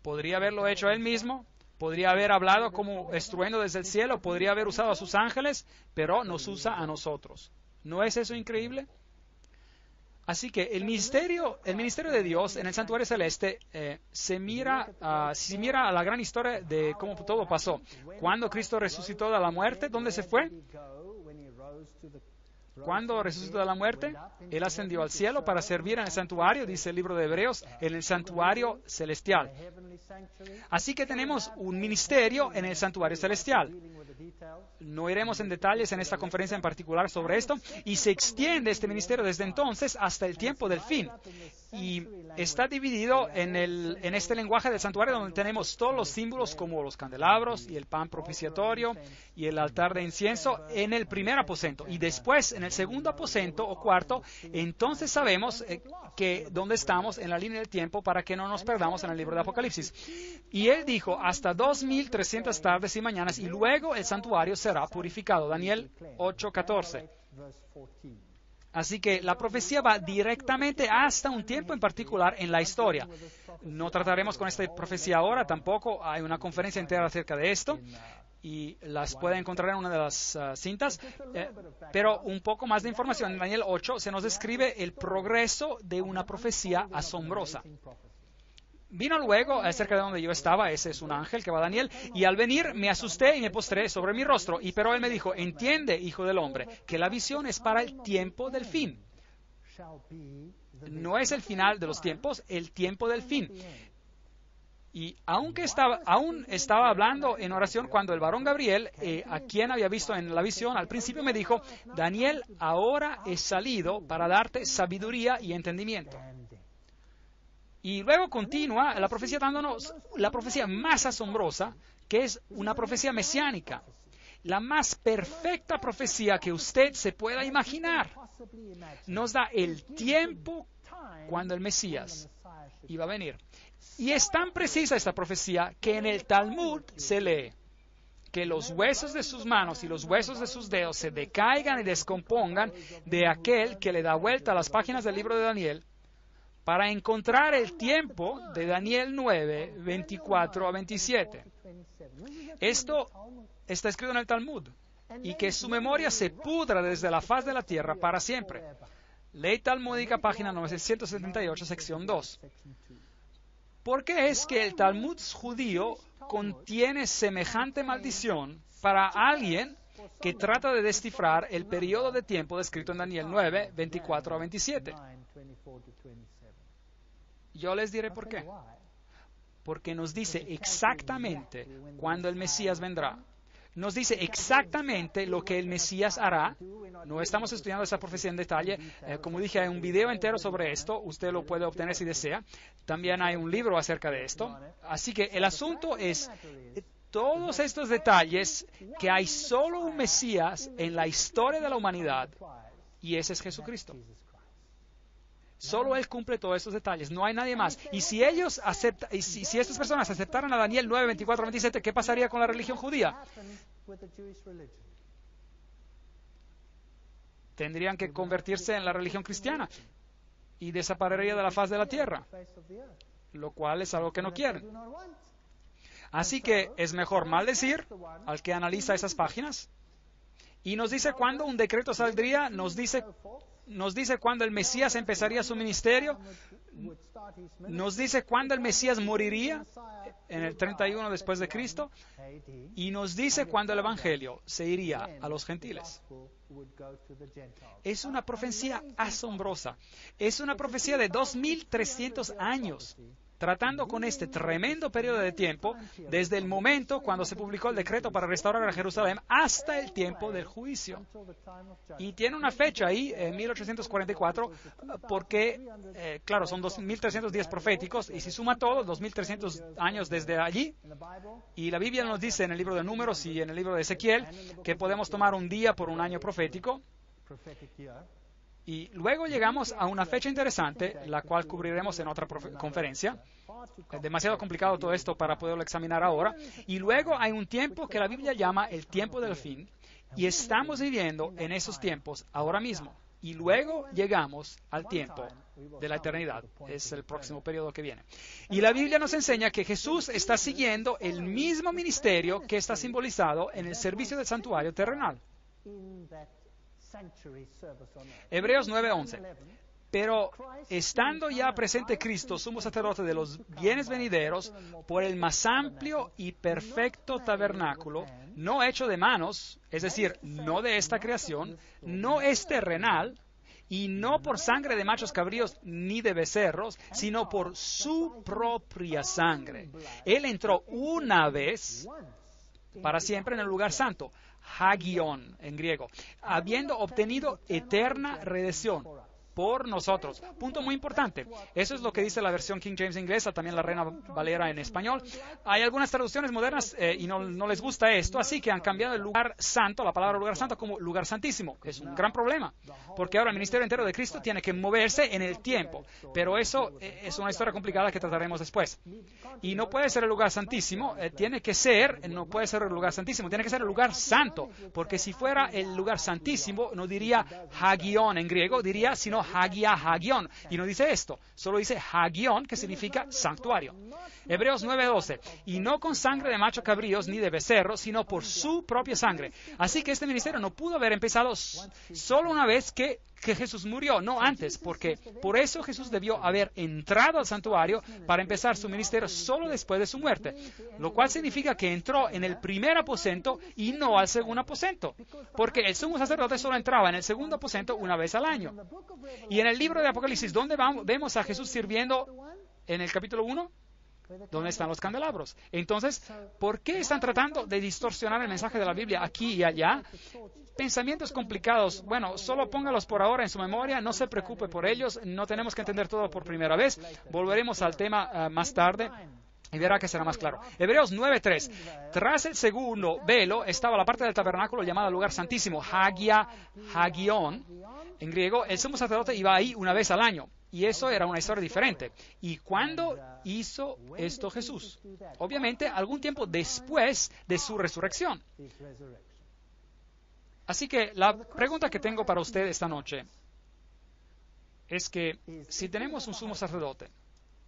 Podría haberlo hecho él mismo, podría haber hablado como estruendo desde el cielo, podría haber usado a sus ángeles, pero nos usa a nosotros. ¿No es eso increíble? Así que el ministerio de Dios en el santuario celeste se mira a la gran historia de cómo todo pasó. Cuando Cristo resucitó de la muerte, ¿dónde se fue? Cuando resucitó de la muerte, Él ascendió al cielo para servir en el santuario, dice el libro de Hebreos, en el santuario celestial. Así que tenemos un ministerio en el santuario celestial. No iremos en detalles en esta conferencia en particular sobre esto, y se extiende este ministerio desde entonces hasta el tiempo del fin. Y está dividido en este lenguaje del santuario donde tenemos todos los símbolos como los candelabros y el pan propiciatorio y el altar de incienso en el primer aposento. Y después, en el segundo aposento o cuarto, entonces sabemos que dónde estamos en la línea del tiempo para que no nos perdamos en el libro de Apocalipsis. Y Él dijo, hasta 2300 tardes y mañanas, y luego el santuario será purificado. Daniel 8:14. Así que la profecía va directamente hasta un tiempo en particular en la historia. No trataremos con esta profecía ahora, tampoco hay una conferencia entera acerca de esto, y las puede encontrar en una de las cintas, pero un poco más de información. En Daniel 8 se nos describe el progreso de una profecía asombrosa. Vino luego, cerca de donde yo estaba, ese es un ángel que va a Daniel, y al venir me asusté y me postré sobre mi rostro, pero él me dijo, entiende, hijo del hombre, que la visión es para el tiempo del fin. No es el final de los tiempos, el tiempo del fin. Y aún estaba hablando en oración cuando el varón Gabriel, a quien había visto en la visión, al principio me dijo, Daniel, ahora he salido para darte sabiduría y entendimiento. Y luego continúa la profecía dándonos la profecía más asombrosa, que es una profecía mesiánica. La más perfecta profecía que usted se pueda imaginar. Nos da el tiempo cuando el Mesías iba a venir. Y es tan precisa esta profecía que en el Talmud se lee que los huesos de sus manos y los huesos de sus dedos se decaigan y descompongan de aquel que le da vuelta a las páginas del libro de Daniel para encontrar el tiempo de Daniel 9, 24 a 27. Esto está escrito en el Talmud. y que su memoria se pudra desde la faz de la tierra para siempre. Ley Talmúdica, página 978, sección 2. ¿Por qué es que el Talmud judío contiene semejante maldición para alguien que trata de descifrar el periodo de tiempo descrito en Daniel 9, 24 a 27? Yo les diré por qué. Porque nos dice exactamente cuándo el Mesías vendrá. Nos dice exactamente lo que el Mesías hará. No estamos estudiando esa profecía en detalle. Como dije, hay un video entero sobre esto. Usted lo puede obtener si desea. También hay un libro acerca de esto. Así que el asunto es todos estos detalles, que hay solo un Mesías en la historia de la humanidad, y ese es Jesucristo. Solo Él cumple todos estos detalles, no hay nadie más. Y si ellos si estas personas aceptaran a Daniel 9, 24, 27, ¿qué pasaría con la religión judía? Tendrían que convertirse en la religión cristiana y desaparecería de la faz de la tierra, lo cual es algo que no quieren. Así que es mejor maldecir al que analiza esas páginas. Y nos dice cuándo un decreto saldría, nos dice cuándo el Mesías empezaría su ministerio, nos dice cuándo el Mesías moriría en el 31 después de Cristo, y nos dice cuándo el Evangelio se iría a los gentiles. Es una profecía asombrosa. Es una profecía de 2300 años, tratando con este tremendo periodo de tiempo, desde el momento cuando se publicó el decreto para restaurar a Jerusalén hasta el tiempo del juicio. Y tiene una fecha ahí, 1844, porque, claro, son 2310 proféticos, y si suma todo, 2300 años desde allí. Y la Biblia nos dice en el libro de Números y en el libro de Ezequiel que podemos tomar un día por un año profético. Y luego llegamos a una fecha interesante, la cual cubriremos en otra conferencia. Es demasiado complicado todo esto para poderlo examinar ahora. Y luego hay un tiempo que la Biblia llama el tiempo del fin. Y estamos viviendo en esos tiempos ahora mismo. Y luego llegamos al tiempo de la eternidad. Es el próximo periodo que viene. Y la Biblia nos enseña que Jesús está siguiendo el mismo ministerio que está simbolizado en el servicio del santuario terrenal. Hebreos 9:11. Pero estando ya presente Cristo, sumo sacerdote de los bienes venideros, por el más amplio y perfecto tabernáculo, no hecho de manos, es decir, no de esta creación, no es terrenal, y no por sangre de machos cabríos ni de becerros, sino por su propia sangre. Él entró una vez para siempre en el lugar santo, hagion en griego, habiendo obtenido eterna redención por nosotros. Punto muy importante. Eso es lo que dice la versión King James inglesa, también la Reina Valera en español. Hay algunas traducciones modernas y no les gusta esto, así que han cambiado el lugar santo, la palabra lugar santo, como lugar santísimo. Es un gran problema, porque ahora el ministerio entero de Cristo tiene que moverse en el tiempo. Pero eso es una historia complicada que trataremos después. Y no puede ser el lugar santísimo, no puede ser el lugar santísimo, tiene que ser el lugar santo, porque si fuera el lugar santísimo, no diría hagion en griego, diría sino hagia, hagion, y no dice esto, solo dice hagion, que significa santuario. Hebreos 9:12, y no con sangre de macho cabríos ni de becerros, sino por su propia sangre. Así que este ministerio no pudo haber empezado solo una vez que Jesús murió, no antes, porque por eso Jesús debió haber entrado al santuario para empezar su ministerio solo después de su muerte, lo cual significa que entró en el primer aposento y no al segundo aposento, porque el sumo sacerdote solo entraba en el segundo aposento una vez al año. Y en el libro de Apocalipsis, ¿dónde vemos a Jesús sirviendo en el capítulo 1? ¿Dónde están los candelabros? Entonces, ¿por qué están tratando de distorsionar el mensaje de la Biblia aquí y allá? Pensamientos complicados, bueno, solo póngalos por ahora en su memoria, no se preocupe por ellos, no tenemos que entender todo por primera vez, volveremos al tema más tarde y verá que será más claro. Hebreos 9:3, tras el segundo velo estaba la parte del tabernáculo llamada lugar santísimo, hagia, hagion, en griego. El sumo sacerdote iba ahí una vez al año. Y eso era una historia diferente. ¿Y cuándo hizo esto Jesús? Obviamente, algún tiempo después de su resurrección. Así que la pregunta que tengo para usted esta noche es que si tenemos un sumo sacerdote,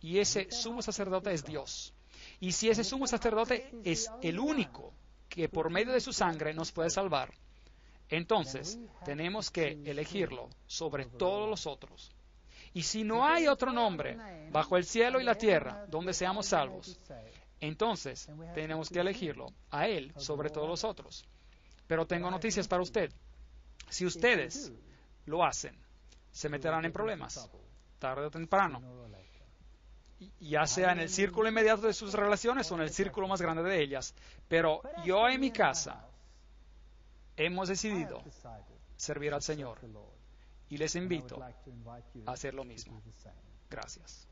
y ese sumo sacerdote es Dios, y si ese sumo sacerdote es el único que por medio de su sangre nos puede salvar, entonces tenemos que elegirlo sobre todos los otros. Y si no hay otro nombre bajo el cielo y la tierra donde seamos salvos, entonces tenemos que elegirlo a Él sobre todos los otros. Pero tengo noticias para usted. Si ustedes lo hacen, se meterán en problemas, tarde o temprano, ya sea en el círculo inmediato de sus relaciones o en el círculo más grande de ellas. Pero yo en mi casa hemos decidido servir al Señor y les invito a hacer lo mismo. Gracias.